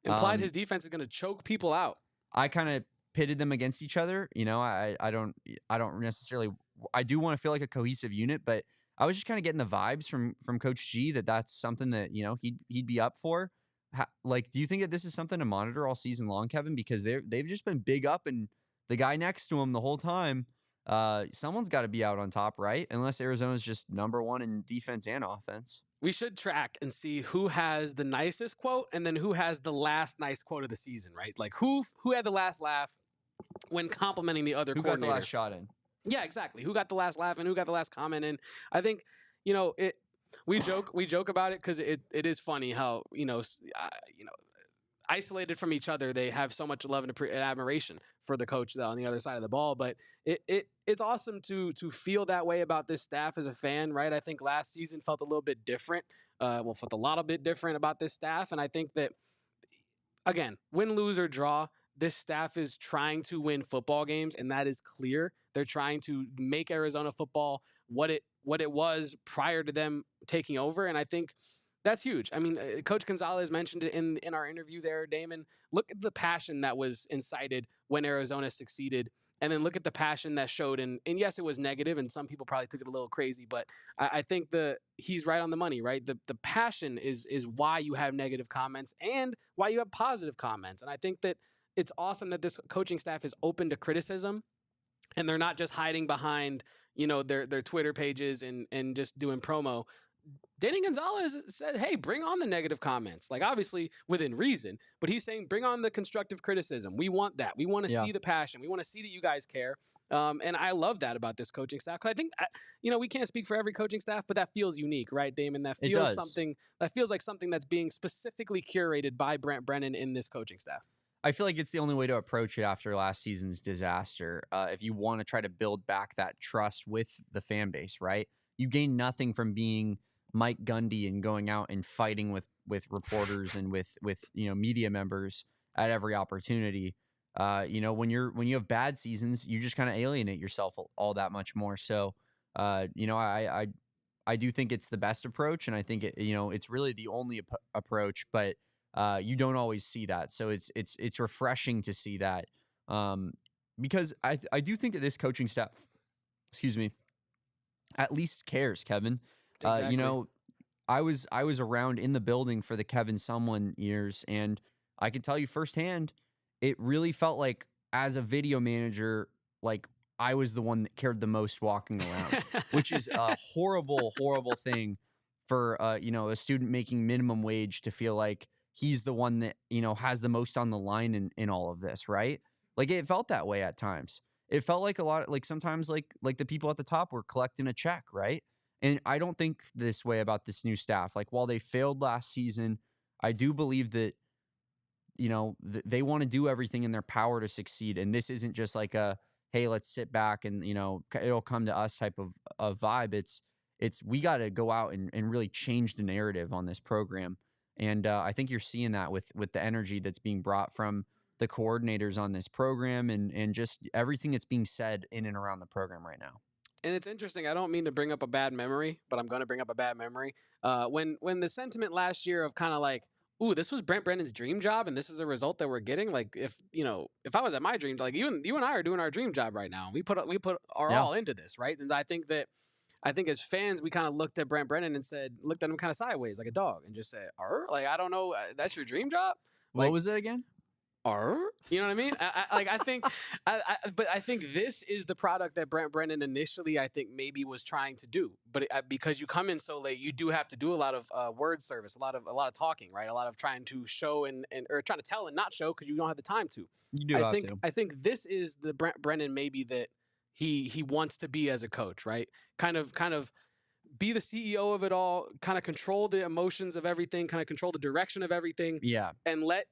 Implied his defense is going to choke people out. I kind of pitted them against each other. I don't necessarily. I do want to feel like a cohesive unit, but I was just kind of getting the vibes from Coach G that's something that he'd be up for. Do you think that this is something to monitor all season long, Kevin? Because they've just been big up and the guy next to him the whole time. Someone's got to be out on top, right? Unless Arizona's just number one in defense and offense. We should track and see who has the nicest quote and then who has the last nice quote of the season, right? Like who had the last laugh when complimenting the other coordinator. Who got the last shot in? Yeah, exactly. Who got the last laugh and who got the last comment in? I think, we joke about it because it is funny how, isolated from each other, they have so much love and admiration for the coach on the other side of the ball. But it's awesome to feel that way about this staff as a fan, right? I think last season felt a little bit different. Felt a lot bit different about this staff. And I think that, again, win, lose, or draw, this staff is trying to win football games, and that is clear. They're trying to make Arizona football what it was prior to them taking over. And I think that's huge. I mean, Coach Gonzales mentioned it in our interview there, Damon. Look at the passion that was incited when Arizona succeeded, and then look at the passion that showed. And yes, it was negative, and some people probably took it a little crazy, but I think he's right on the money, right? The passion is why you have negative comments and why you have positive comments. And I think that it's awesome that this coaching staff is open to criticism, and they're not just hiding behind, their Twitter pages and just doing promo. Danny Gonzales said, hey, bring on the negative comments, like obviously within reason, but he's saying bring on the constructive criticism. We want that. We want to see the passion. We want to see that you guys care. And I love that about this coaching staff. Cause I think, we can't speak for every coaching staff, but that feels unique, right, Damon? That feels like something that's being specifically curated by Brent Brennan in this coaching staff. I feel like it's the only way to approach it after last season's disaster. If you want to try to build back that trust with the fan base, right? You gain nothing from being Mike Gundy and going out and fighting with reporters and with media members at every opportunity. When you have bad seasons, you just kind of alienate yourself all that much more. So, I do think it's the best approach, and I think it's really the only approach, but you don't always see that. So it's refreshing to see that, because I do think that this coaching staff, excuse me, at least cares, Kevin. Exactly. I was around in the building for the Kevin Sumlin years, and I can tell you firsthand, it really felt like as a video manager, like I was the one that cared the most walking around, which is a horrible, horrible thing for a student making minimum wage to feel like he's the one that has the most on the line in all of this, right? Like it felt that way at times. It felt like a lot, like sometimes like the people at the top were collecting a check, right? And I don't think this way about this new staff. Like while they failed last season, I do believe that they want to do everything in their power to succeed. And this isn't just like a, hey, let's sit back and, it'll come to us type of vibe. It's we got to go out and really change the narrative on this program. And I think you're seeing that with the energy that's being brought from the coordinators on this program and just everything that's being said in and around the program right now. And it's interesting. I don't mean to bring up a bad memory, but I'm going to bring up a bad memory. When the sentiment last year of kind of like, ooh, this was Brent Brennan's dream job, and this is the result that we're getting. Like, if I was at my dream, like you and I are doing our dream job right now. We put our all into this, right? And I think as fans, we kind of looked at Brent Brennan and looked at him kind of sideways like a dog, and just said, like I don't know, that's your dream job. Like, what was it again? You know what I mean? But I think this is the product that Brent Brennan initially, I think maybe was trying to do. But because you come in so late, you do have to do a lot of word service, a lot of talking, right? A lot of trying to show or trying to tell and not show because you don't have the time to. You do. I think this is the Brent Brennan maybe that he wants to be as a coach, right? Kind of be the CEO of it all, kind of control the emotions of everything, kind of control the direction of everything. Yeah. And let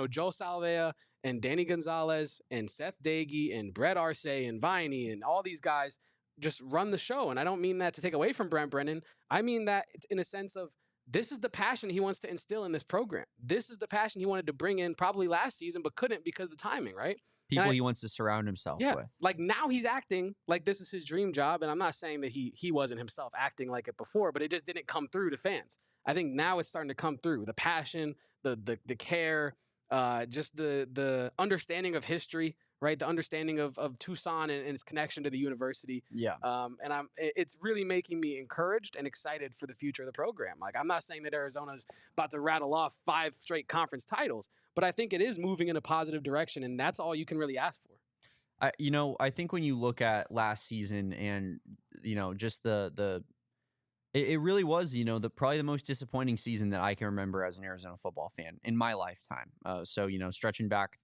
Joe Salvea and Danny Gonzales and Seth Dagey and Brett Arce and Viney and all these guys just run the show. And I don't mean that to take away from Brent Brennan. I mean that in a sense of this is the passion he wants to instill in this program. This is the passion he wanted to bring in probably last season, but couldn't because of the timing, right? People he wants to surround himself with. Like now he's acting like this is his dream job. And I'm not saying that he wasn't himself acting like it before, but it just didn't come through to fans. I think now it's starting to come through. The passion, the care, just the understanding of history, right? The understanding of Tucson and its connection to the university. Yeah. And it's really making me encouraged and excited for the future of the program. Like I'm not saying that Arizona's about to rattle off 5 straight conference titles, but I think it is moving in a positive direction, and that's all you can really ask for. I think when you look at last season and just it really was, probably the most disappointing season that I can remember as an Arizona football fan in my lifetime. So, stretching back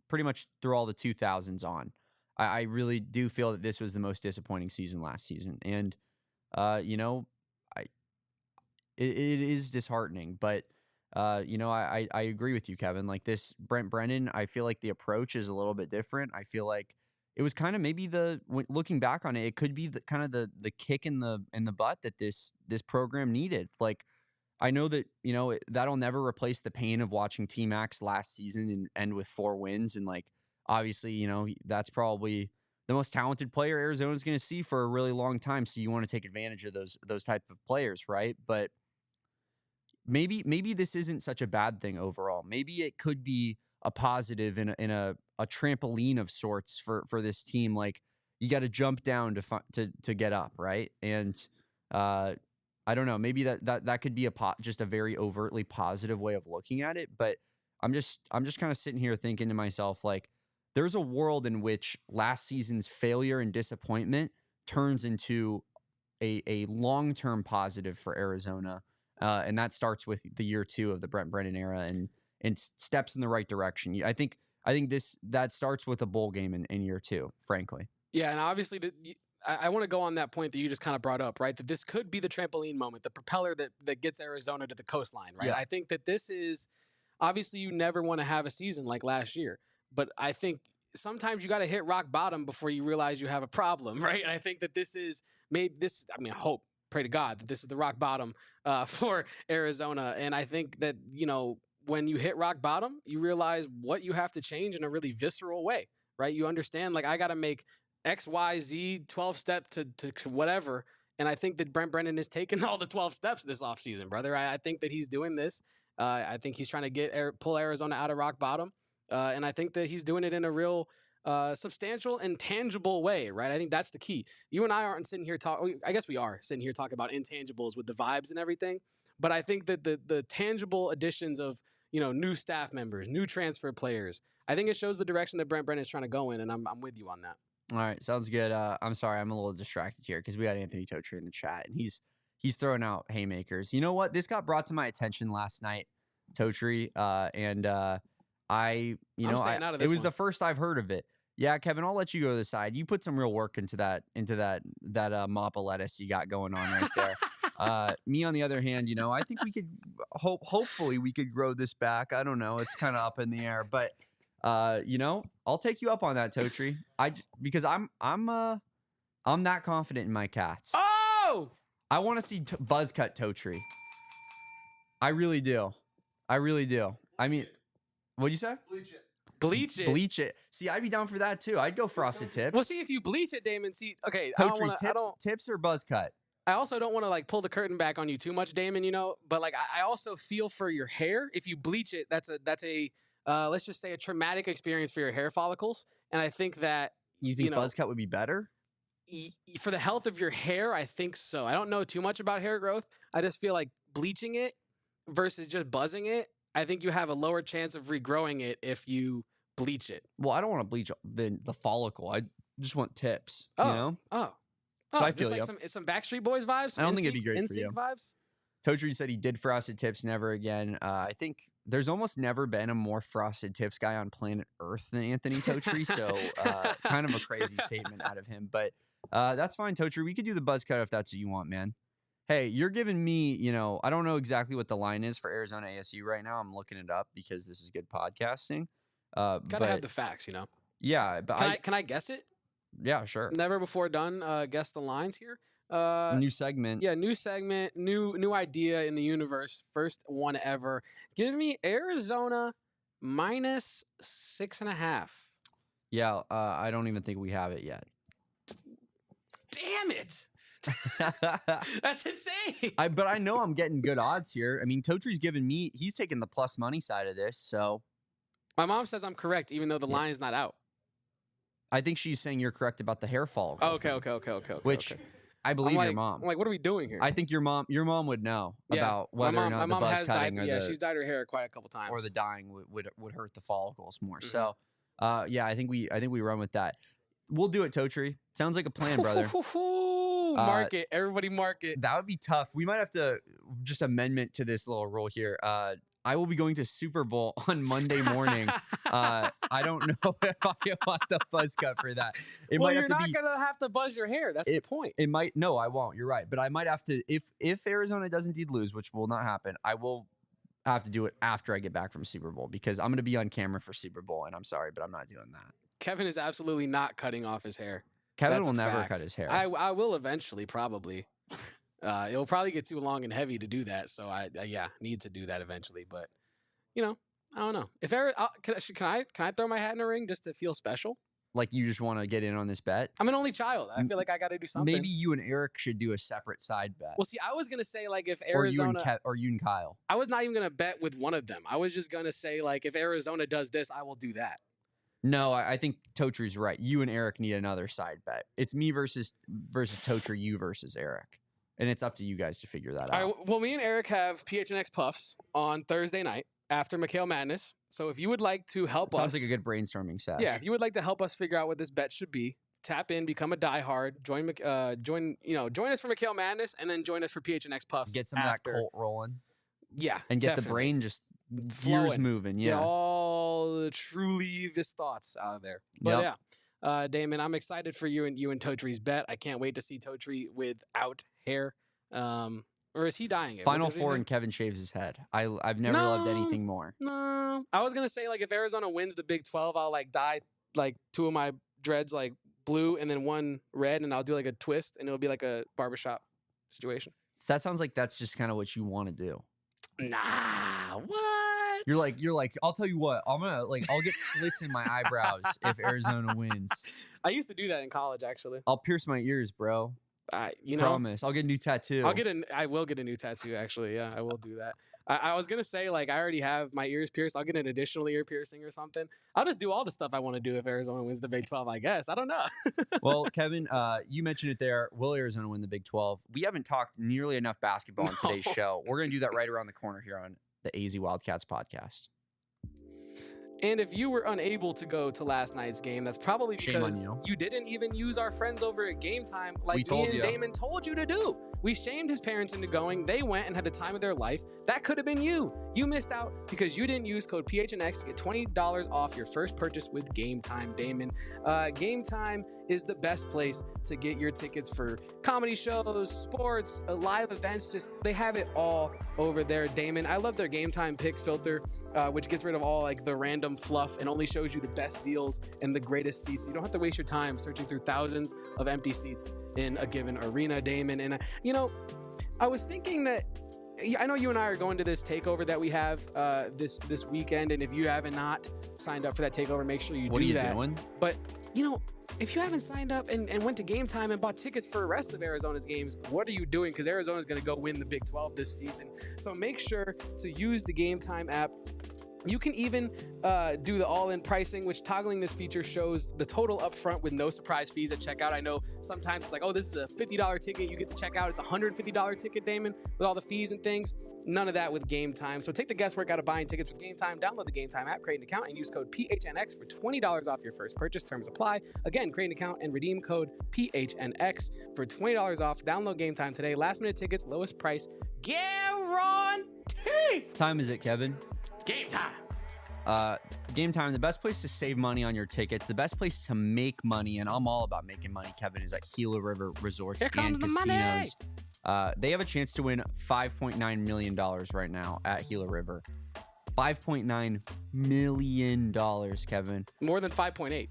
pretty much through all the 2000s on, I really do feel that this was the most disappointing season last season. And, it is disheartening, but, I agree with you, Kevin. Like this Brent Brennan, I feel like the approach is a little bit different. I feel like it was kind of maybe looking back on it, it could be the kick in the butt that this program needed. Like, I know that, that'll never replace the pain of watching T-Max last season and end with 4 wins. And like, obviously, that's probably the most talented player Arizona's going to see for a really long time. So you want to take advantage of those type of players, right? But maybe this isn't such a bad thing overall. Maybe it could be a positive in a trampoline of sorts for this team. Like you got to jump down to get up, right? And I don't know, maybe that could be just a very overtly positive way of looking at it. But I'm just kind of sitting here thinking to myself, like, there's a world in which last season's failure and disappointment turns into a long-term positive for Arizona. And that starts with the year 2 of the Brent Brennan era and steps in the right direction. I think that starts with a bowl game in year 2, frankly. Yeah, and obviously I want to go on that point that you just kind of brought up, right? That this could be the trampoline moment, the propeller that gets Arizona to the coastline, right? Yeah. I think that this is obviously you never want to have a season like last year, but I think sometimes you got to hit rock bottom before you realize you have a problem, right? And I think that this is I hope, pray to God that this is the rock bottom for Arizona. And I think that, when you hit rock bottom, you realize what you have to change in a really visceral way, right? You understand, like, I got to make X, Y, Z, 12 step to whatever. And I think that Brent Brennan is taking all the 12 steps this offseason, brother. I think that he's doing this. I think he's trying to pull Arizona out of rock bottom. And I think that he's doing it in a real substantial and tangible way, right? I think that's the key. You and I aren't sitting here talking. I guess we are sitting here talking about intangibles with the vibes and everything. But I think that the tangible additions of, new staff members, new transfer players, I think it shows the direction that Brent Brennan is trying to go in, and I'm with you on that. All right, sounds good. I'm sorry, I'm a little distracted here because we got Anthony Totri in the chat, and he's throwing out haymakers. You know what? This got brought to my attention last night, Totri, and it was the first I've heard of it. Yeah, Kevin, I'll let you go to the side. You put some real work into that mop of lettuce you got going on right there. Me, on the other hand, I think we could hopefully we could grow this back. I don't know. It's kind of up in the air, but I'll take you up on that, Totri. Because I'm that confident in my cats. Oh, I want to see buzz cut Totri. I really do. I mean, what'd you say? Bleach it. See, I'd be down for that too. I'd go frosted tips. Well, see, if you bleach it, Damon. See, okay, Totri, tips or buzz cut. I also don't want to like pull the curtain back on you too much, Damon. But like I also feel for your hair. If you bleach it, that's a let's just say a traumatic experience for your hair follicles. And I think that you think buzz cut would be better for the health of your hair. I think so. I don't know too much about hair growth. I just feel like bleaching it versus just buzzing it, I think you have a lower chance of regrowing it if you bleach it. Well, I don't want to bleach the follicle. I just want tips. Oh, I feel just like some Backstreet Boys vibes. I don't think it'd be great for you. Vibes. Totri said he did frosted tips, never again. I think there's almost never been a more frosted tips guy on planet Earth than Anthony Totri. So kind of a crazy statement out of him, but that's fine, Totri. We could do the buzz cut if that's what you want, man. Hey, you're giving me, I don't know exactly what the line is for Arizona ASU right now. I'm looking it up because this is good podcasting. Gotta have the facts, Yeah, but can I guess it? Yeah, sure. Never before done. Guess the lines here. New segment. Yeah, new segment, new idea in the universe. First one ever. Give me Arizona minus 6.5. Yeah, I don't even think we have it yet. Damn it. That's insane. But I know I'm getting good odds here. I mean, Totri's he's taking the plus money side of this, so. My mom says I'm correct, even though the line's not out. I think she's saying you're correct about the hair fall. Okay. Which I believe your mom. I'm like, what are we doing here? I think your mom would know about whether or not the buzz cutting she's dyed her hair quite a couple times. Or the dyeing would hurt the follicles more. Mm-hmm. So, yeah, I think we run with that. We'll do it, Totri. Sounds like a plan, brother. Mark it. Everybody mark it. That would be tough. We might have to just amendment to this little rule here. I will be going to Super Bowl on Monday morning. I don't know if I want the buzz cut for that. You're not going to have to buzz your hair. That's the point. It might. No, I won't. You're right. But I might have to, if Arizona does indeed lose, which will not happen, I will have to do it after I get back from Super Bowl because I'm going to be on camera for Super Bowl. And I'm sorry, but I'm not doing that. Kevin is absolutely not cutting off his hair. Kevin will never cut his hair. I will eventually, probably. It'll probably get too long and heavy to do that. So I need to do that eventually. But I don't know. If can I throw my hat in the ring just to feel special? Like you just want to get in on this bet? I'm an only child. I feel like I got to do something. Maybe you and Eric should do a separate side bet. Well, see, I was gonna say like if Arizona or you and Kyle. I was not even gonna bet with one of them. I was just gonna say like if Arizona does this, I will do that. No, I think Totri's right. You and Eric need another side bet. It's me versus Totri, you versus Eric. And it's up to you guys to figure that out. All right, well, me and Eric have PHNX Puffs on Thursday night after McKale Madness. So if you would like to help us. Sounds like a good brainstorming session. Yeah, if you would like to help us figure out what this bet should be, tap in, become a diehard, join us for McKale Madness, and then join us for PHNX Puffs. Get some of that cult rolling. Yeah, and get the brain just gears moving. Yeah, get all the truly this thoughts out of there. But yeah, Damon, I'm excited for you and Totri's bet. I can't wait to see Totri without hair. Or is he dying it? Final Four and Kevin shaves his head. I've never loved anything more. No. I was going to say, like, if Arizona wins the Big 12, I'll, like, dye, like, 2 of my dreads, like, blue and then 1 red, and I'll do, like, a twist, and it'll be like a barbershop situation. So that sounds like that's just kind of what you want to do. Nah, what? You're like, I'll tell you what, I'll get slits in my eyebrows if Arizona wins. I used to do that in college, actually. I'll pierce my ears, bro. You know, promise. I'll get a new tattoo. I will get a new tattoo, actually. Yeah, I will do that. I was gonna say, like, I already have my ears pierced. I'll get an additional ear piercing or something. I'll just do all the stuff I want to do if Arizona wins the Big 12, I guess. I don't know. Well, Kevin, you mentioned it there. Will Arizona win the Big 12? We haven't talked nearly enough basketball on today's show. We're gonna do that right around the corner here on the AZ Wildcats podcast. And if you were unable to go to last night's game, that's probably because you didn't even use our friends over at Game Time like me and Damon told you to do. We shamed his parents into going. They went and had the time of their life. That could have been you. You missed out because you didn't use code PHNX to get $20 off your first purchase with Game Time, Damon. Game Time is the best place to get your tickets for comedy shows, sports, live events. Just they have it all over there, Damon. I love their Game Time pick filter, which gets rid of all like the random fluff and only shows you the best deals and the greatest seats. You don't have to waste your time searching through thousands of empty seats in a given arena, Damon. And I was thinking that I know you and I are going to this takeover that we have this weekend, and if you haven't not signed up for that takeover, make sure you do that. What are you doing? But if you haven't signed up and went to Game Time and bought tickets for the rest of Arizona's games, what are you doing? Because Arizona's going to go win the Big 12 this season. So make sure to use the Game Time app. You can even do the all-in pricing, which toggling this feature shows the total upfront with no surprise fees at checkout. I know sometimes it's like, oh, this is a $50 ticket. You get to check out. It's a $150 ticket, Damon, with all the fees and things. None of that with Game Time. So take the guesswork out of buying tickets with Game Time. Download the Game Time app, create an account, and use code PHNX for $20 off your first purchase. Terms apply. Again, create an account and redeem code PHNX for $20 off. Download Game Time today. Last minute tickets, lowest price guaranteed. Time is it, Kevin? Game Time. Game Time, the best place to save money on your tickets, the best place to make money, and I'm all about making money, Kevin, is at Gila River Resorts and Casinos. Money. They have a chance to win $5.9 million right now at Gila River. $5.9 million, Kevin. More than 5.8.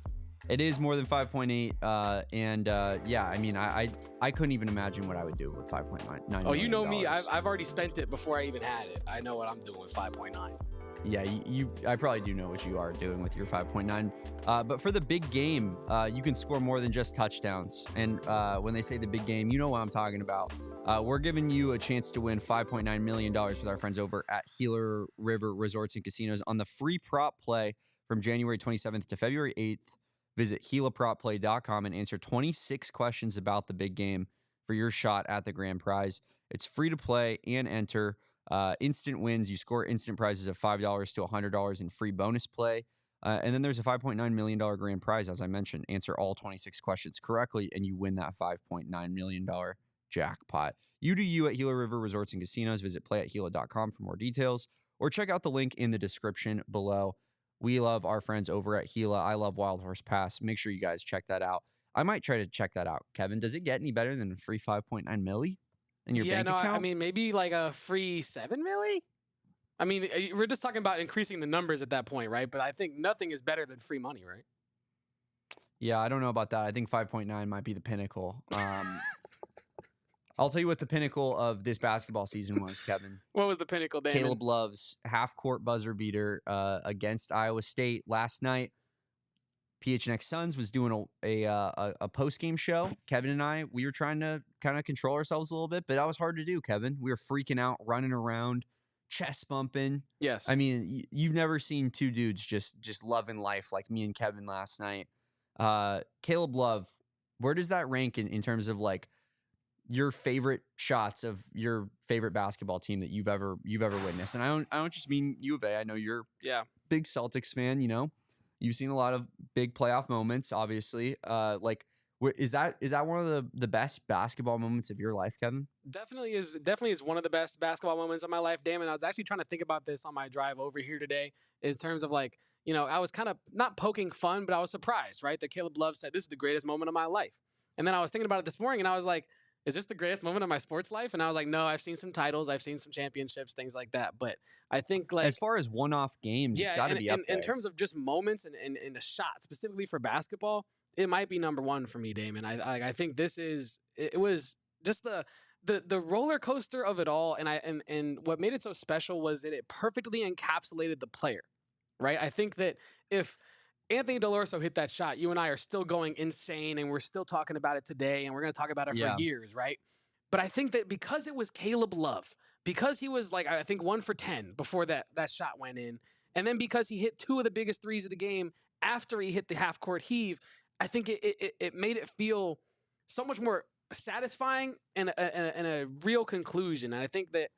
It is more than 5.8. Yeah, I mean, I couldn't even imagine what I would do with $5.9. Oh, you know me. I've already spent it before I even had it. I know what I'm doing with 5.9. Yeah, I probably do know what you are doing with your 5.9. But for the big game, you can score more than just touchdowns. And when they say the big game, you know what I'm talking about. We're giving you a chance to win $5.9 million with our friends over at Gila River Resorts and Casinos on the free prop play from January 27th to February 8th. Visit GilaPropPlay.com and answer 26 questions about the big game for your shot at the grand prize. It's free to play and enter. Instant wins. You score instant prizes of $5 to $100 in free bonus play. And then there's a $5.9 million grand prize, as I mentioned. Answer all 26 questions correctly, and you win that $5.9 million jackpot. You do you at Gila River Resorts and Casinos. Visit playatgila.com for more details, or check out the link in the description below. We love our friends over at Gila. I love Wild Horse Pass. Make sure you guys check that out. I might try to check that out. Kevin, does it get any better than a free 5.9 milli in your bank account? I mean, maybe like a free 7 milli? I mean, we're just talking about increasing the numbers at that point, right? But I think nothing is better than free money, right? Yeah, I don't know about that. I think 5.9 might be the pinnacle. I'll tell you what the pinnacle of this basketball season was, Kevin. What was the pinnacle, Damon? Caleb Love's half-court buzzer beater against Iowa State last night. PHNX Suns was doing a post-game show. Kevin and I, we were trying to kind of control ourselves a little bit, but that was hard to do, Kevin. We were freaking out, running around, chest bumping. Yes. I mean, you've never seen two dudes just loving life like me and Kevin last night. Caleb Love, where does that rank in terms of like your favorite shots of your favorite basketball team that you've ever witnessed? And I don't just mean U of A. I know you're a big Celtics fan, you know. You've seen a lot of big playoff moments, obviously. Is that one of the best basketball moments of your life, Kevin? Definitely is one of the best basketball moments of my life, Damon. I was actually trying to think about this on my drive over here today in terms of like, you know, I was kind of not poking fun, but I was surprised, right? That Caleb Love said, this is the greatest moment of my life. And then I was thinking about it this morning and I was like, is this the greatest moment of my sports life? And I was like, no, I've seen some titles, I've seen some championships, things like that. But I think like as far as one-off games, it's got to be up there. In terms of just moments and a shot specifically for basketball, it might be number one for me, Damon. I think this is it was just the roller coaster of it all, and what made it so special was that it perfectly encapsulated the player, right? I think that if Anthony Delorso hit that shot, you and I are still going insane, and we're still talking about it today, and we're going to talk about it for years, right? But I think that because it was Caleb Love, because he was like, I think 1 for 10 before that shot went in, and then because he hit 2 of the biggest threes of the game after he hit the half-court heave, I think it made it feel so much more satisfying and a real conclusion. And I think that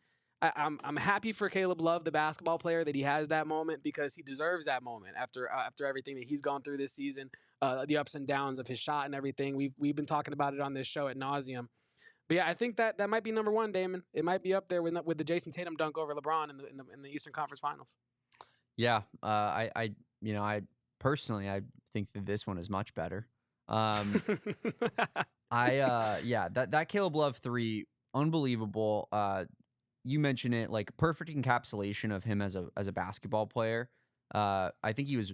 I'm happy for Caleb Love, the basketball player, that he has that moment because he deserves that moment after everything that he's gone through this season, the ups and downs of his shot and everything. We've been talking about it on this show ad nauseum. But yeah, I think that might be number one, Damon. It might be up there with the Jason Tatum dunk over LeBron in the Eastern Conference Finals. Yeah, I personally think that this one is much better. That Caleb Love 3, unbelievable. You mentioned it, like perfect encapsulation of him as a basketball player. I think he was.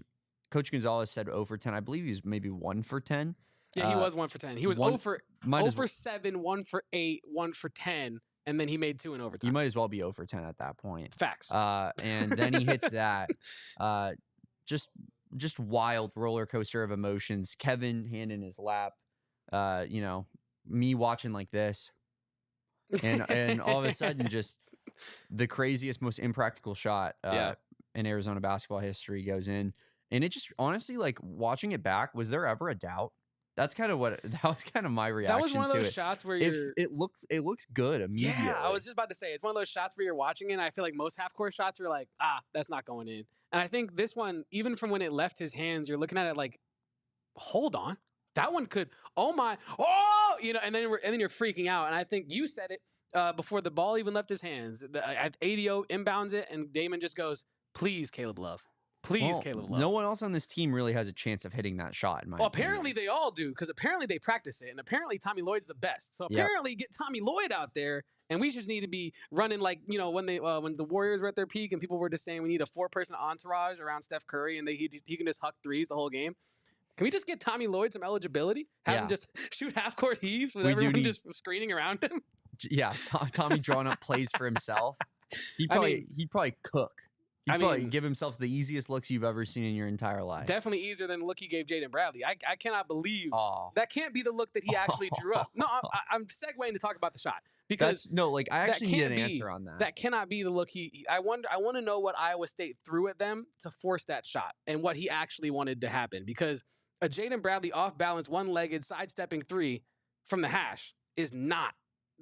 Coach Gonzales said 0 for 10. I believe he was maybe 1 for 10. Yeah, he was 1 for 10. He was 0 for 7, 1 for 8, 1 for 10, and then he made 2 in overtime. You might as well be 0 for 10 at that point. Facts. And then he hits that. Just wild roller coaster of emotions. Kevin hand in his lap. Me watching like this, and all of a sudden, just the craziest, most impractical shot in Arizona basketball history goes in. And it just honestly, like watching it back, was there ever a doubt? That was kind of my reaction. That was one of those shots where it looks good immediately. Yeah, I was just about to say it's one of those shots where you're watching it, and I feel like most half-court shots are like, that's not going in. And I think this one, even from when it left his hands, you're looking at it like, hold on, that one could, and then you're freaking out. And I think you said it before the ball even left his hands. ADO inbounds it, and Damon just goes, "Please, Caleb Love." Please, Caleb Love. No one else on this team really has a chance of hitting that shot. Apparently they all do, because apparently they practice it, and apparently Tommy Lloyd's the best. So apparently get Tommy Lloyd out there, and we just need to be running like when the Warriors were at their peak, and people were just saying we need a 4-person entourage around Steph Curry, and he can just huck threes the whole game. Can we just get Tommy Lloyd some eligibility? Have him just shoot half-court heaves with everyone just screening around him? Yeah, Tommy drawing up plays for himself. He'd probably cook. He'd probably give himself the easiest looks you've ever seen in your entire life. Definitely easier than the look he gave Jaden Bradley. I cannot believe that can't be the look that he actually drew up. No, I'm segueing to talk about the shot because I actually need an answer on that. That cannot be the look I want to know what Iowa State threw at them to force that shot and what he actually wanted to happen, because a Jaden Bradley off balance, one-legged sidestepping 3 from the hash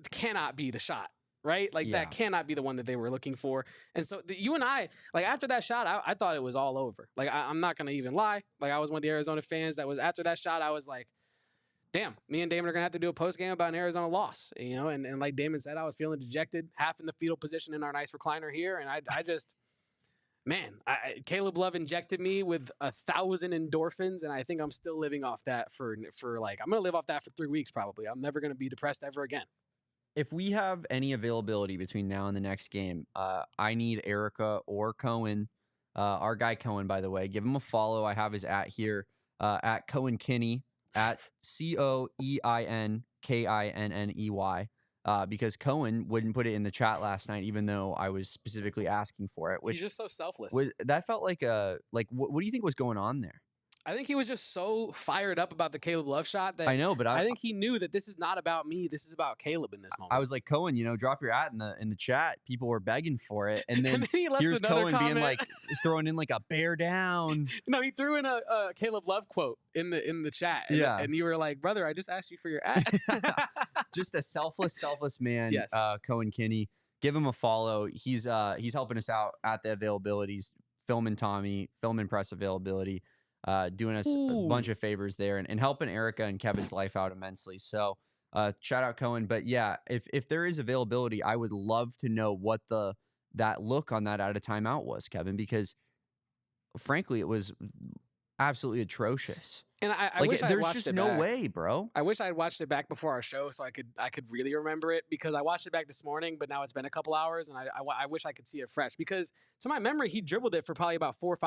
cannot be the shot. Right? That cannot be the one that they were looking for. And so you and I, after that shot, I thought it was all over. I'm not going to even lie. I was one of the Arizona fans that was after that shot, I was like, damn, me and Damon are going to have to do a post game about an Arizona loss, and like Damon said, I was feeling dejected, half in the fetal position in our nice recliner here. And I just, Caleb Love injected me with 1,000 endorphins. And I think I'm still living off that for I'm going to live off that for 3 weeks, probably. I'm never going to be depressed ever again. If we have any availability between now and the next game, I need Erica or Cohen, our guy Cohen, by the way. Give him a follow. I have his @ here, at Cohen Kinney, at CoenKinney, because Cohen wouldn't put it in the chat last night, even though I was specifically asking for it. He's just so selfless. That felt like what do you think was going on there? I think he was just so fired up about the Caleb Love shot that I know, but I think he knew that this is not about me. This is about Caleb in this moment. I was like, Cohen, drop your @ in the chat. People were begging for it, and then, here's Cohen comment. being like, throwing in like a bear down. No, he threw in a Caleb Love quote in the chat. And you were like, brother, I just asked you for your @ Just a selfless man. Yes. Cohen Kinney. Give him a follow. He's helping us out at the availabilities, filming press availability. Doing us a bunch of favors there and helping Erica and Kevin's life out immensely. So shout out Cohen. But yeah, if there is availability, I would love to know what that look on that out of timeout was, Kevin, because frankly, it was absolutely atrocious. And I Like, wish I had there's watched just it no back. way, bro. I wish I had watched it back before our show so I could really remember it, because I watched it back this morning, but now it's been a couple hours, and I wish I could see it fresh, because to my memory he dribbled it for probably about 4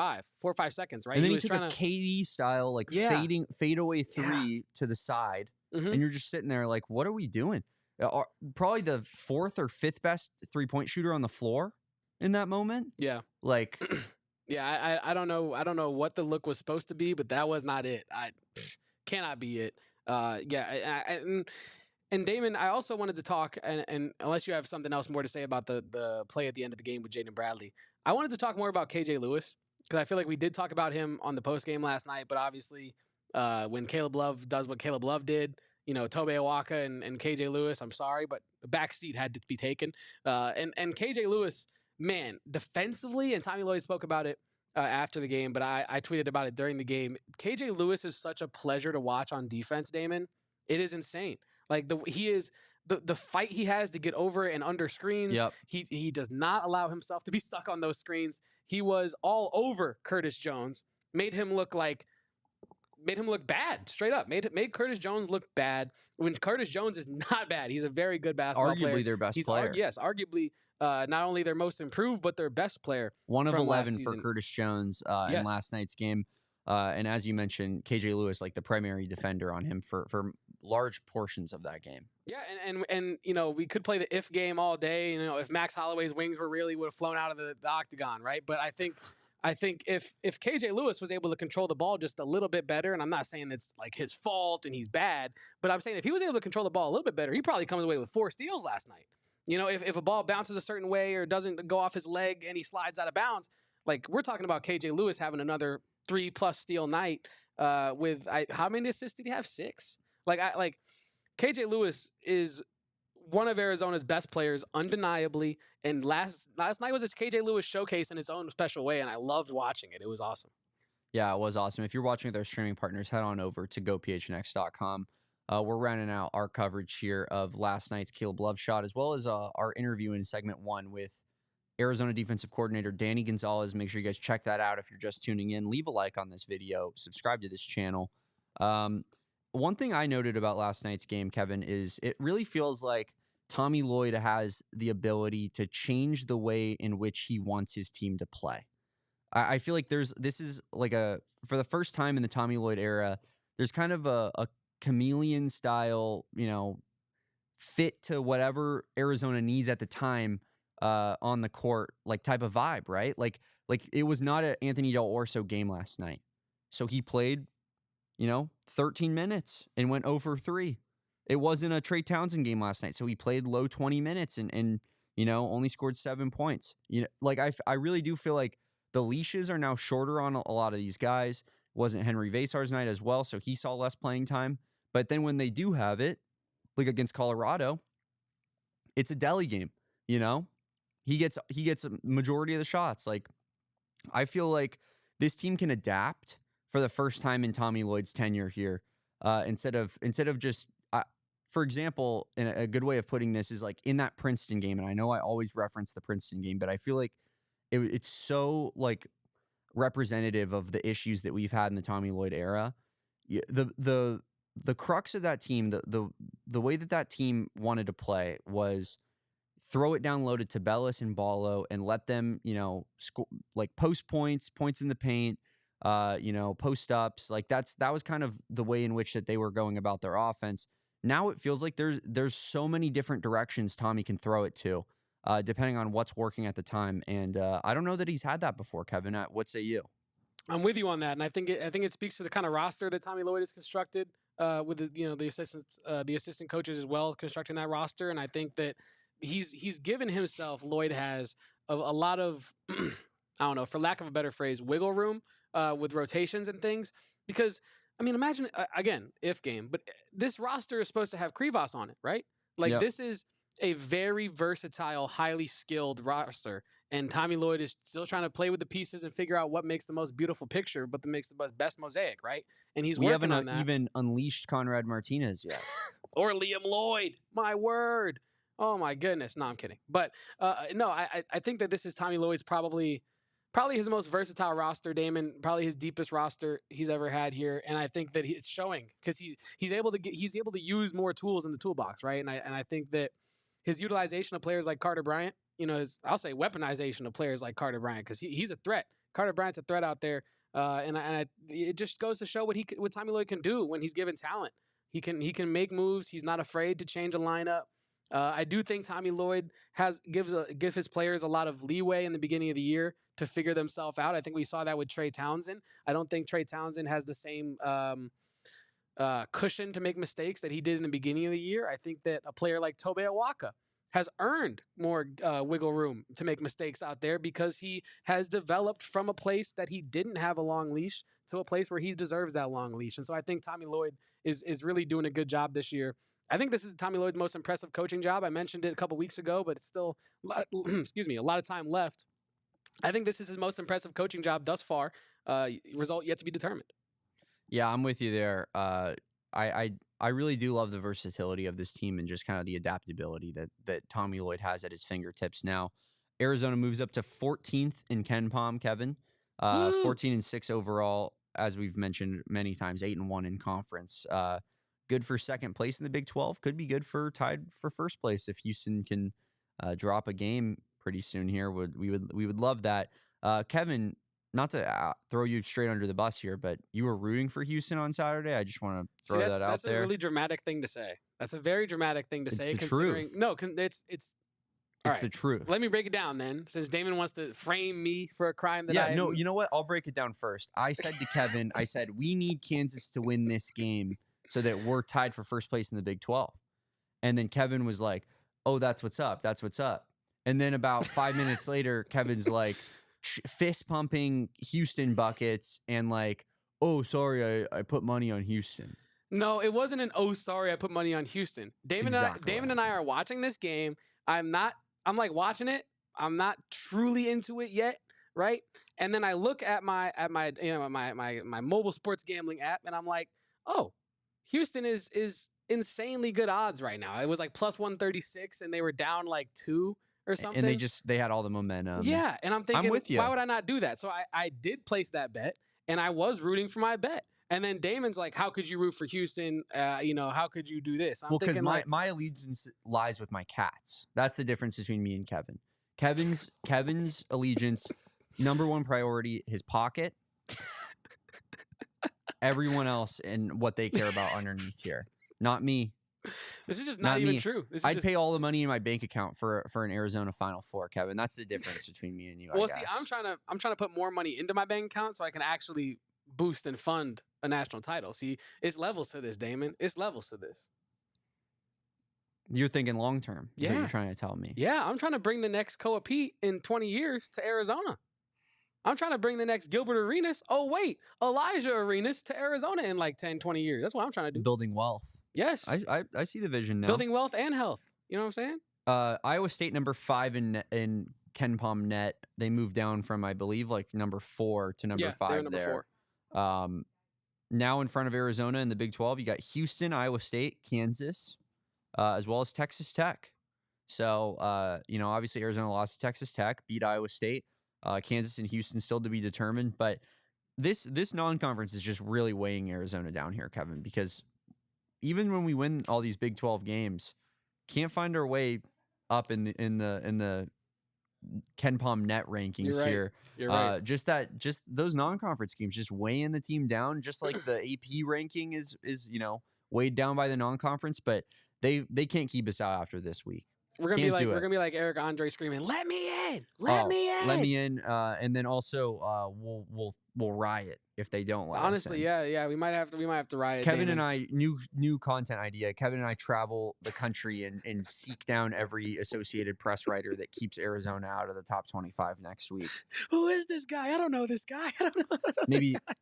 or 5 seconds, right? And then he was took trying a to KD style, like Yeah. fadeaway three to the side, Mhm. and you're just sitting there like, what are we doing? Probably the 4th or 5th best 3-point shooter on the floor in that moment. Yeah. Like, Yeah, I don't know what the look was supposed to be, but that was not it. Cannot be it. And Damon, I also wanted to talk, and unless you have something else more to say about the play at the end of the game with Jaden Bradley, I wanted to talk more about KJ Lewis, because I feel like we did talk about him on the post game last night, but obviously when Caleb Love does what Caleb Love did, Tobe Awaka and KJ Lewis, I'm sorry, but the back seat had to be taken. And KJ Lewis, man, defensively, and Tommy Lloyd spoke about it after the game, but I tweeted about it during the game. KJ Lewis is such a pleasure to watch on defense, Damon. It is insane. Like the fight he has to get over and under screens. Yep. He does not allow himself to be stuck on those screens. He was all over Curtis Jones, made him look bad, straight up. Made Curtis Jones look bad when Curtis Jones is not bad. He's a very good basketball player. Arguably their best player. Yes, arguably not only their most improved, but their best player. 1 of from 11 last for season. Curtis Jones in Yes. last night's game. And as you mentioned, KJ Lewis, like the primary defender on him for large portions of that game. Yeah, and we could play the if game all day. If Max Holloway's wings would have flown out of the octagon, right? But I think if KJ Lewis was able to control the ball just a little bit better, and I'm not saying it's like his fault and he's bad, but I'm saying if he was able to control the ball a little bit better, he probably comes away with 4 steals last night. If a ball bounces a certain way or doesn't go off his leg and he slides out of bounds, like we're talking about KJ Lewis having another 3+ steal night with how many assists did he have? 6. Like KJ Lewis is one of Arizona's best players, undeniably. And last night was this KJ Lewis showcase in his own special way, and I loved watching it. It was awesome. Yeah, it was awesome. If you're watching with our streaming partners, head on over to gophnx.com. We're rounding out our coverage here of last night's Caleb Love shot, as well as our interview in segment 1 with Arizona Defensive Coordinator Danny Gonzales. Make sure you guys check that out if you're just tuning in. Leave a like on this video. Subscribe to this channel. One thing I noted about last night's game, Kevin, is it really feels like Tommy Lloyd has the ability to change the way in which he wants his team to play. I feel like this is like for the first time in the Tommy Lloyd era, there's kind of a chameleon style, fit to whatever Arizona needs at the time on the court, like type of vibe, right? Like it was not an Anthony Del Orso game last night. So he played, 13 minutes and went 0 for 3. It wasn't a Trey Townsend game last night. So he played low 20 minutes and only scored 7 points. I really do feel like the leashes are now shorter on a lot of these guys. Wasn't Henry Vasar's night as well, so he saw less playing time. But then when they do have it, like against Colorado, it's a deli game, He gets a majority of the shots. Like, I feel like this team can adapt for the first time in Tommy Lloyd's tenure here. Instead of just, for example, and a good way of putting this is like in that Princeton game, and I know I always reference the Princeton game, but I feel like it's so like representative of the issues that we've had in the Tommy Lloyd era. The crux of that team, the way that team wanted to play was throw it down low to Tabellis and Ballo and let them, score, like post points in the paint, post ups. Like that was kind of the way in which that they were going about their offense. Now it feels like there's so many different directions Tommy can throw it to, depending on what's working at the time. And I don't know that he's had that before, Kevin. What say you? I'm with you on that, and I think it speaks to the kind of roster that Tommy Lloyd has constructed with the assistants, the assistant coaches as well, constructing that roster. And I think that he's given himself, Lloyd has, a lot of I don't know, for lack of a better phrase, wiggle room with rotations and things. Because I mean, imagine again, if game, but this roster is supposed to have Krivas on it, right? Like Yep. This is a very versatile, highly skilled roster. And Tommy Lloyd is still trying to play with the pieces and figure out what makes the most beautiful picture, but that makes the best mosaic, right? And we haven't on that. even unleashed Conrad Martinez yet. Or Liam Lloyd. My word. Oh, my goodness. No, I'm kidding. But no, I think that this is Tommy Lloyd's probably probably his most versatile roster, Damon. Probably his deepest roster he's ever had here, and I think that it's showing because he's able to use more tools in the toolbox, right? And I think that his utilization of players like Carter Bryant, I'll say weaponization of players like Carter Bryant because he's a threat. Carter Bryant's a threat out there, it just goes to show what Tommy Lloyd can do when he's given talent. He can make moves. He's not afraid to change a lineup. I do think Tommy Lloyd give his players a lot of leeway in the beginning of the year to figure themselves out. I think we saw that with Trey Townsend. I don't think Trey Townsend has the same cushion to make mistakes that he did in the beginning of the year. I think that a player like Tobe Awaka has earned more wiggle room to make mistakes out there because he has developed from a place that he didn't have a long leash to a place where he deserves that long leash. And so I think Tommy Lloyd is really doing a good job this year. I think this is Tommy Lloyd's most impressive coaching job. I mentioned it a couple weeks ago, but it's still a lot of time left. I think this is his most impressive coaching job thus far. Result yet to be determined. Yeah, I'm with you there. I really do love the versatility of this team and just kind of the adaptability that Tommy Lloyd has at his fingertips now. Arizona moves up to 14th in KenPom, Kevin. 14-6 overall, as we've mentioned many times, 8-1 in conference. Good for second place in the Big 12. Could be good for tied for first place if Houston can drop a game pretty soon here. We would love that. Kevin, not to throw you straight under the bus here, but you were rooting for Houston on Saturday. I just want to throw that out there. That's a really dramatic thing to say. That's a very dramatic thing to say. It's the considering truth. No, it's the truth. Let me break it down then, since Damon wants to frame me for a crime that Yeah, no, you know what? I'll break it down first. I said to Kevin, we need Kansas to win this game so that we're tied for first place in the Big 12. And then Kevin was like, oh, that's what's up. That's what's up. And then about 5 minutes later, Kevin's like fist pumping Houston buckets and like, oh, sorry, I put money on Houston. No, it wasn't an oh, sorry, I put money on Houston. Damon and I are watching this game. I'm like watching it. I'm not truly into it yet, right? And then I look at my mobile sports gambling app and I'm like, oh, Houston is insanely good odds right now. It was like plus 136 and they were down like 2 or something. And they had all the momentum. Yeah, and I'm thinking, I'm with you. Why would I not do that? So I did place that bet and I was rooting for my bet. And then Damon's like, how could you root for Houston? How could you do this? Because my allegiance lies with my Cats. That's the difference between me and Kevin. Kevin's allegiance, number one priority, his pocket. Everyone else and what they care about underneath here. Not me. This is just not even me. true. I'd pay all the money in my bank account for an Arizona Final Four, Kevin. That's the difference between me and you. Well, see, I'm trying to put more money into my bank account so I can actually boost and fund a national title. See, it's levels to this, Damon. It's levels to this. You're thinking long term. Yeah, what you're trying to tell me. Yeah, I'm trying to bring the next Koa Pete in 20 years to Arizona. I'm trying to bring the next Gilbert Arenas. Oh, wait, Elijah Arenas to Arizona in like 10, 20 years. That's what I'm trying to do. Building wealth. Yes. I see the vision now. Building wealth and health. You know what I'm saying? Iowa State number 5 in KenPom net. They moved down from, I believe, like number 4 to number 5 they're number 4. Now in front of Arizona in the Big 12, you got Houston, Iowa State, Kansas, as well as Texas Tech. So, obviously Arizona lost to Texas Tech, beat Iowa State. Kansas and Houston still to be determined, but this non-conference is just really weighing Arizona down here, Kevin, because even when we win all these Big 12 games, can't find our way up in the KenPom net rankings here. You're right. Just those non-conference games just weighing the team down, just like the AP ranking is weighed down by the non-conference, but they can't keep us out after this week. We're gonna be like Eric Andre screaming, "Let me in! Let me in!" And then also we'll riot if they don't let us in. Yeah. We might have to riot. Kevin Damon. and I, new content idea. Kevin and I travel the country and seek down every Associated Press writer that keeps Arizona out of the top 25 next week. Who is this guy? I don't know this guy. I don't know.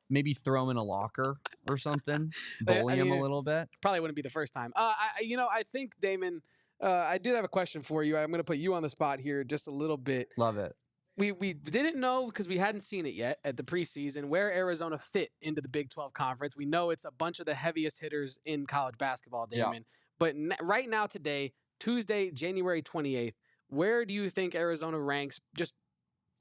Maybe throw him in a locker or something. Bully him a little bit. Probably wouldn't be the first time. I think Damon. I did have a question for you. I'm going to put you on the spot here just a little bit. Love it. We didn't know because we hadn't seen it yet at the preseason where Arizona fit into the Big 12 conference. We know it's a bunch of the heaviest hitters in college basketball, Damon. Yeah. But right now today, Tuesday, January 28th, where do you think Arizona ranks just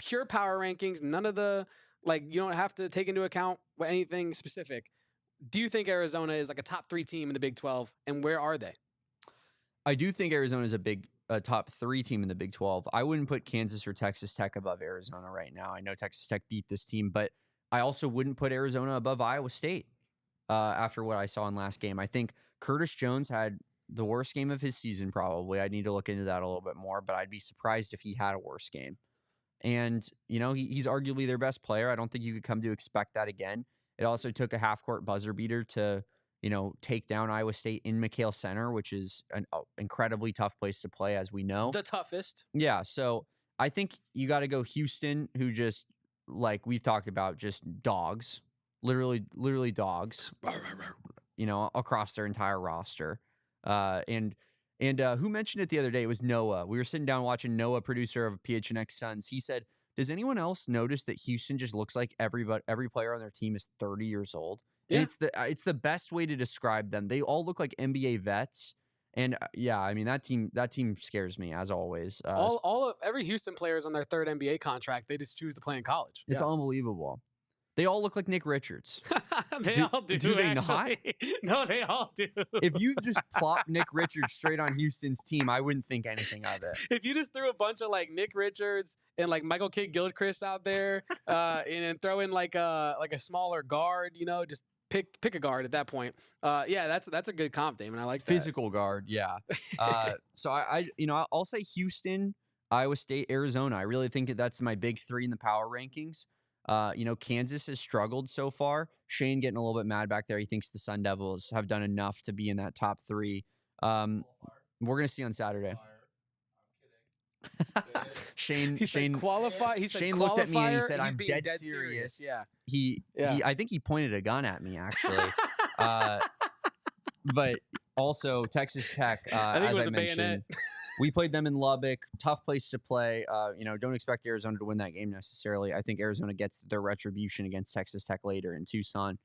pure power rankings, none of the, like, you don't have to take into account anything specific. Do you think Arizona is like a top 3 team in the Big 12, and where are they? I do think Arizona is a top 3 team in the Big 12. I wouldn't put Kansas or Texas Tech above Arizona right now. I know Texas Tech beat this team, but I also wouldn't put Arizona above Iowa State after what I saw in last game. I think Curtis Jones had the worst game of his season, probably. I need to look into that a little bit more, but I'd be surprised if he had a worse game. And, he's arguably their best player. I don't think you could come to expect that again. It also took a half-court buzzer beater to, take down Iowa State in McKale Center, which is an incredibly tough place to play, as we know. The toughest. Yeah, so I think you got to go Houston, who just, like we've talked about, just dogs. Literally dogs, across their entire roster. And who mentioned it the other day? It was Noah. We were sitting down watching Noah, producer of PHNX Suns. He said, does anyone else notice that Houston just looks like every player on their team is 30 years old? Yeah. And it's the best way to describe them. They all look like NBA vets. And I mean, that team scares me, as always. Every Houston player is on their 3rd NBA contract. They just choose to play in college. It's unbelievable. They all look like Nick Richards. They all do. Do they actually. not? No, they all do. If you just plop Nick Richards straight on Houston's team, I wouldn't think anything of it. If you just threw a bunch of like Nick Richards and like Michael Kidd-Gilchrist out there, and then throw in like a smaller guard, just pick a guard at that point. That's a good comp, Damon. I like that. Physical guard, yeah. So I'll say Houston, Iowa State, Arizona. I really think that's my big 3 in the power rankings. Kansas has struggled so far. Shane getting a little bit mad back there. He thinks the Sun Devils have done enough to be in that top 3. We're gonna see on Saturday. Shane qualify. He said Shane looked at me and he said, "I'm dead serious." Yeah. He I think he pointed a gun at me, actually. But also Texas Tech, as I mentioned, we played them in Lubbock. Tough place to play. Don't expect Arizona to win that game necessarily. I think Arizona gets their retribution against Texas Tech later in Tucson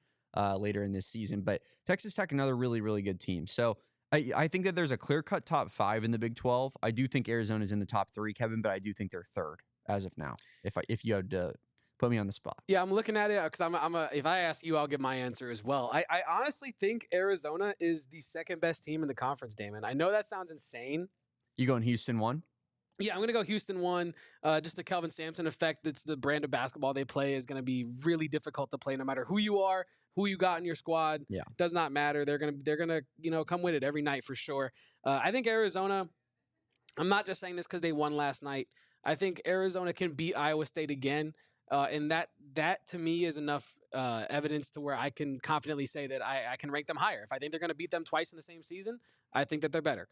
later in this season. But Texas Tech, another really, really good team. So I think that there's a clear-cut top 5 in the Big 12. I do think Arizona's in the top 3, Kevin, but I do think they're 3rd as of now. If you had to put me on the spot. Yeah, I'm looking at it because if I ask you, I'll give my answer as well. I honestly think Arizona is the 2nd best team in the conference, Damon. I know that sounds insane. You going Houston 1? Yeah, I'm going to go Houston 1. Just the Kelvin Sampson effect. That's the brand of basketball they play is going to be really difficult to play no matter who you are, who you got in your squad. Yeah. Does not matter. They're going to come with it every night for sure. I think Arizona, I'm not just saying this because they won last night. I think Arizona can beat Iowa State again. And that to me is enough evidence to where I can confidently say that I can rank them higher. If I think they're going to beat them twice in the same season, I think that they're better.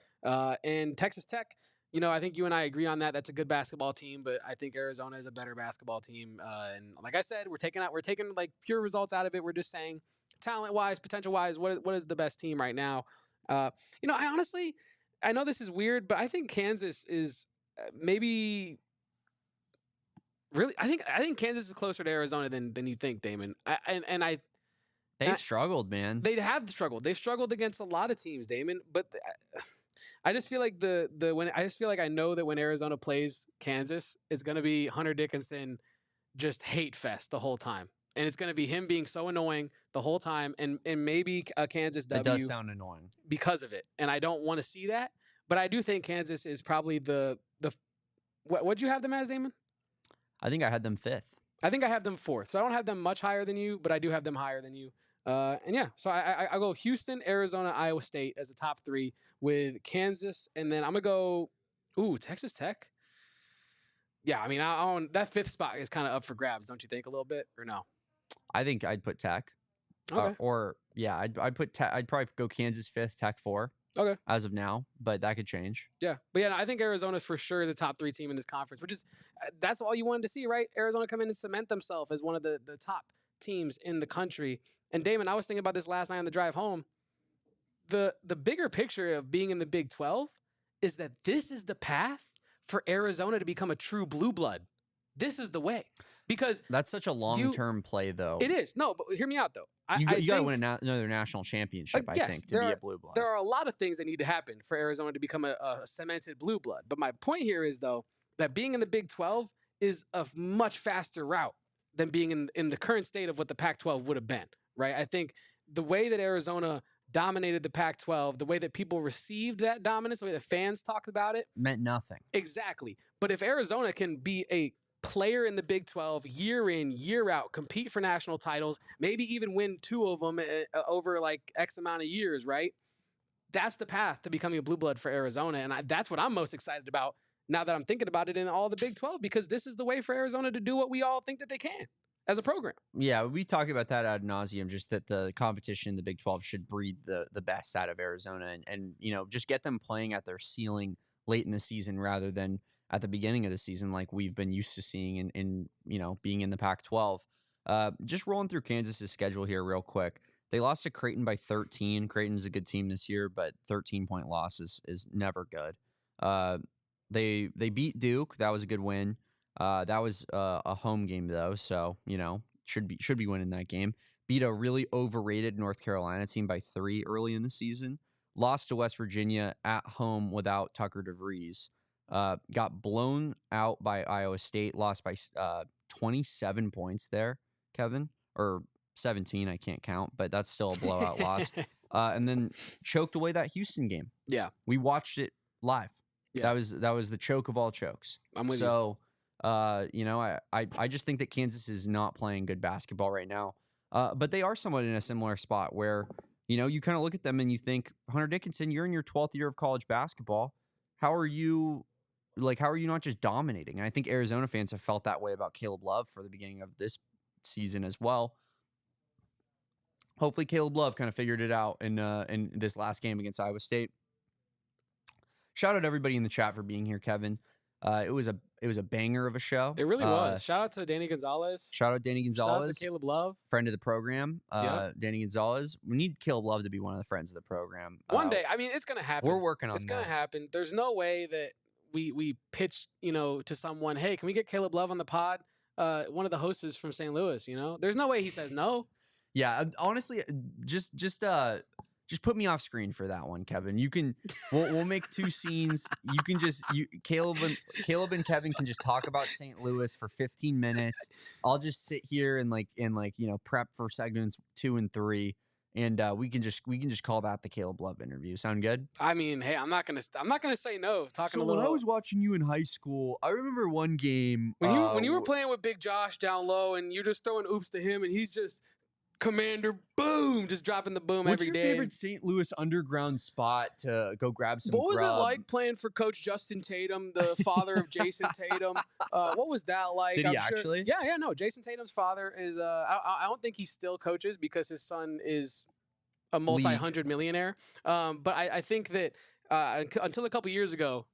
And Texas Tech, I think you and I agree on that. That's a good basketball team, but I think Arizona is a better basketball team. And like I said, we're taking like pure results out of it. We're just saying talent-wise, potential-wise, what is the best team right now? I know this is weird, but I think Kansas is maybe. Really, I think Kansas is closer to Arizona than you think, Damon. They've struggled, man. They have struggled. They've struggled against a lot of teams, Damon. But I just feel like I know that when Arizona plays Kansas, it's going to be Hunter Dickinson just hate fest the whole time, and it's going to be him being so annoying the whole time, and maybe a Kansas W. It does sound annoying because of it, and I don't want to see that. But I do think Kansas is probably the what'd you have them as, Damon? I think I had them 5th. I think I have them 4th. So I don't have them much higher than you, but I do have them higher than you. So I go Houston, Arizona, Iowa State as the top 3 with Kansas. And then I'm going to go, Texas Tech. Yeah, I mean, that 5th spot is kind of up for grabs, don't you think, a little bit, or no? I think I'd put Tech. Okay. I'd put Tech. I'd probably go Kansas 5th, Tech 4. Okay. As of now, but that could change. Yeah. But yeah, I think Arizona for sure is a top 3 team in this conference, which is, that's all you wanted to see, right? Arizona come in and cement themselves as one of the top teams in the country. And Damon, I was thinking about this last night on the drive home. The bigger picture of being in the Big 12 is that this is the path for Arizona to become a true blue blood. This is the way. Because that's such a long-term play, though. It is. No, but hear me out, though. You got to win another national championship, I think, to be a blue blood. There are a lot of things that need to happen for Arizona to become a cemented blue blood. But my point here is, though, that being in the Big 12 is a much faster route than being in the current state of what the Pac-12 would have been, right? I think the way that Arizona dominated the Pac-12, the way that people received that dominance, the way that fans talked about it, meant nothing. Exactly. But if Arizona can be a player in the Big 12 year in, year out, compete for national titles, maybe even win 2 of them over like X amount of years, right? That's the path to becoming a blue blood for Arizona. And that's what I'm most excited about now that I'm thinking about it in all the Big 12, because this is the way for Arizona to do what we all think that they can as a program. Yeah, we talk about that ad nauseum, just that the competition in the Big 12 should breed the best out of Arizona and just get them playing at their ceiling late in the season rather than at the beginning of the season like we've been used to seeing in being in the Pac-12. Just rolling through Kansas's schedule here real quick. They lost to Creighton by 13. Creighton's a good team this year, but 13-point loss is never good. They beat Duke. That was a good win. That was a home game though, so should be winning that game. Beat a really overrated North Carolina team by 3 early in the season. Lost to West Virginia at home without Tucker DeVries. Got blown out by Iowa State. Lost by 27 points there, Kevin, or 17. I can't count, but that's still a blowout loss. And then choked away that Houston game. Yeah, we watched it live. Yeah. That was the choke of all chokes. I'm with you. I just think that Kansas is not playing good basketball right now. But they are somewhat in a similar spot where, you kind of look at them and you think, Hunter Dickinson, you're in your 12th year of college basketball. How are you not just dominating? And I think Arizona fans have felt that way about Caleb Love for the beginning of this season as well. Hopefully Caleb Love kind of figured it out in this last game against Iowa State. Shout out to everybody in the chat for being here, Kevin. It was a banger of a show. It really was. Shout out to Danny Gonzales. Shout out Danny Gonzales. Shout out to Caleb Love, friend of the program. Danny Gonzales. We need Caleb Love to be one of the friends of the program. One day. I mean, it's gonna happen. We're working on that. It's gonna happen. There's no way that we pitch, to someone, hey, can we get Caleb Love on the pod? One of the hosts is from St. Louis. There's no way he says no. Yeah, honestly, just put me off screen for that one, Kevin. You can, we'll make 2 scenes. You can Caleb and Kevin can just talk about St. Louis for 15 minutes. I'll just sit here and prep for segments 2 and 3, and we can just call that the Caleb Love interview. Sound good? I mean, hey, I'm not gonna say no. When I was watching you in high school, I remember one game when you were playing with Big Josh down low, and you're just throwing oops to him, and he's just Commander boom, just dropping the boom every day. What's your favorite St. Louis underground spot to go grab some What was grub? it like playing for Coach Justin Tatum, the father of Jason Tatum? What was that like? Did he actually? Yeah, no. Jason Tatum's father is, I don't think he still coaches because his son is a multi-hundred millionaire. But I think that until a couple years ago,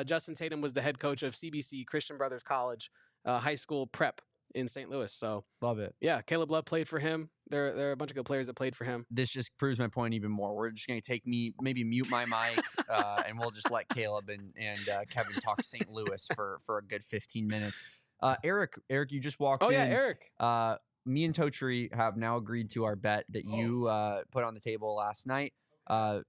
Justin Tatum was the head coach of CBC, Christian Brothers College, high school prep in St. Louis. So love it. Yeah, Caleb Love played for him. There are a bunch of good players that played for him. This just proves my point even more. We're just going to maybe mute my mic, and we'll just let Caleb and Kevin talk St. Louis for a good 15 minutes. Eric, you just walked in. Oh, yeah, Eric. Me and Totri have now agreed to our bet that you put on the table last night.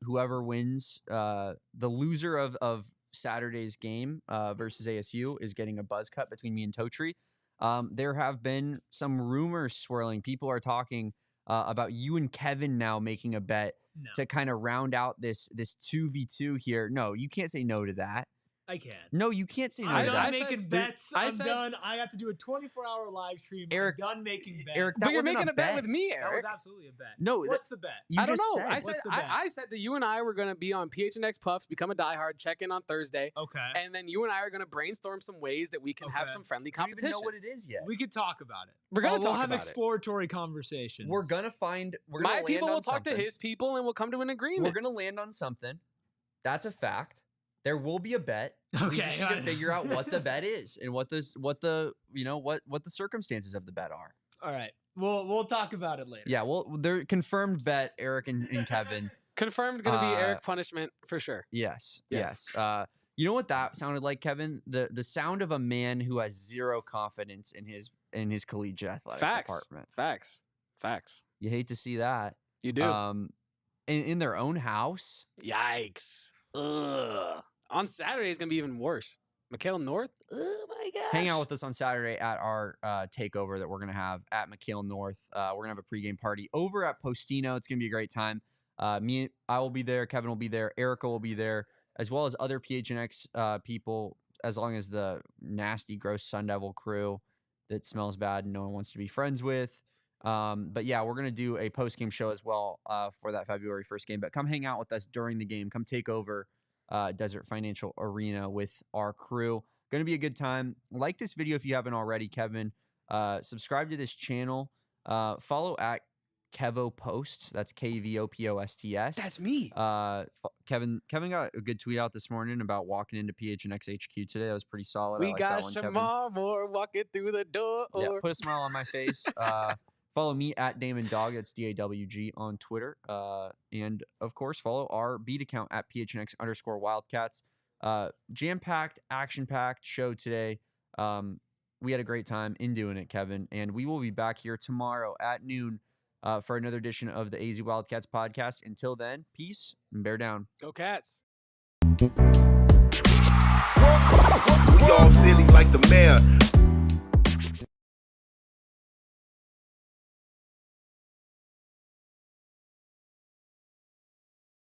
Whoever wins, the loser of Saturday's game versus ASU is getting a buzz cut between me and Totri. There have been some rumors swirling. People are talking about you and Kevin now making a bet to kind of round out this 2v2 here. No, you can't say no to that. I can. No, you can't say no I'm to done that. making bets. I'm done. I have to do a 24-hour live stream. Eric, I'm done making bets. Eric, but you're making a bet with me, Eric. That was absolutely a bet. No, what's the bet? I don't know. I said that you and I were going to be on PHNX Puffs, become a diehard, check in on Thursday. Okay. And then you and I are going to brainstorm some ways that we can have some friendly competition. I don't even know what it is yet. We could talk about it. We're going to talk We'll have about exploratory conversations. We're going to find. My people will talk to his people, and we'll come to an agreement. We're going to land on something. That's a fact. There will be a bet. Okay. We just need to figure out what the bet is and what the circumstances of the bet are. All right. We'll talk about it later. Yeah. Well, they're confirmed bet, Eric and Kevin. Confirmed going to be Eric punishment for sure. Yes. You know what that sounded like, Kevin? The sound of a man who has zero confidence in his collegiate athletic department. Facts. You hate to see that. You do. In their own house. Yikes. Ugh. On Saturday is going to be even worse. McKale North? Oh my gosh. Hang out with us on Saturday at our takeover that we're going to have at McKale North. We're going to have a pregame party over at Postino. It's going to be a great time. I will be there. Kevin will be there. Erica will be there, as well as other PHNX people, as long as the nasty, gross Sun Devil crew that smells bad and no one wants to be friends with. But yeah, we're going to do a post-game show as well for that February 1st game. But come hang out with us during the game. Come take over Desert Financial Arena with our crew. Going to be a good time. Like this video if you haven't already, Kevin. Subscribe to this channel. Follow at Kevo Posts. That's KVOPOSTS. That's me. Kevin got a good tweet out this morning about walking into PHNX HQ today. That was pretty solid. We got Shamar Moore walking through the door. Yeah, put a smile on my face. Follow me at Damon Dog. That's DAWG on Twitter. And of course, follow our beat account at PHNX_Wildcats. Jam-packed, action-packed show today. We had a great time in doing it, Kevin, and we will be back here tomorrow at noon for another edition of the AZ Wildcats podcast. Until then, peace and bear down. Go Cats. We all silly like the mayor.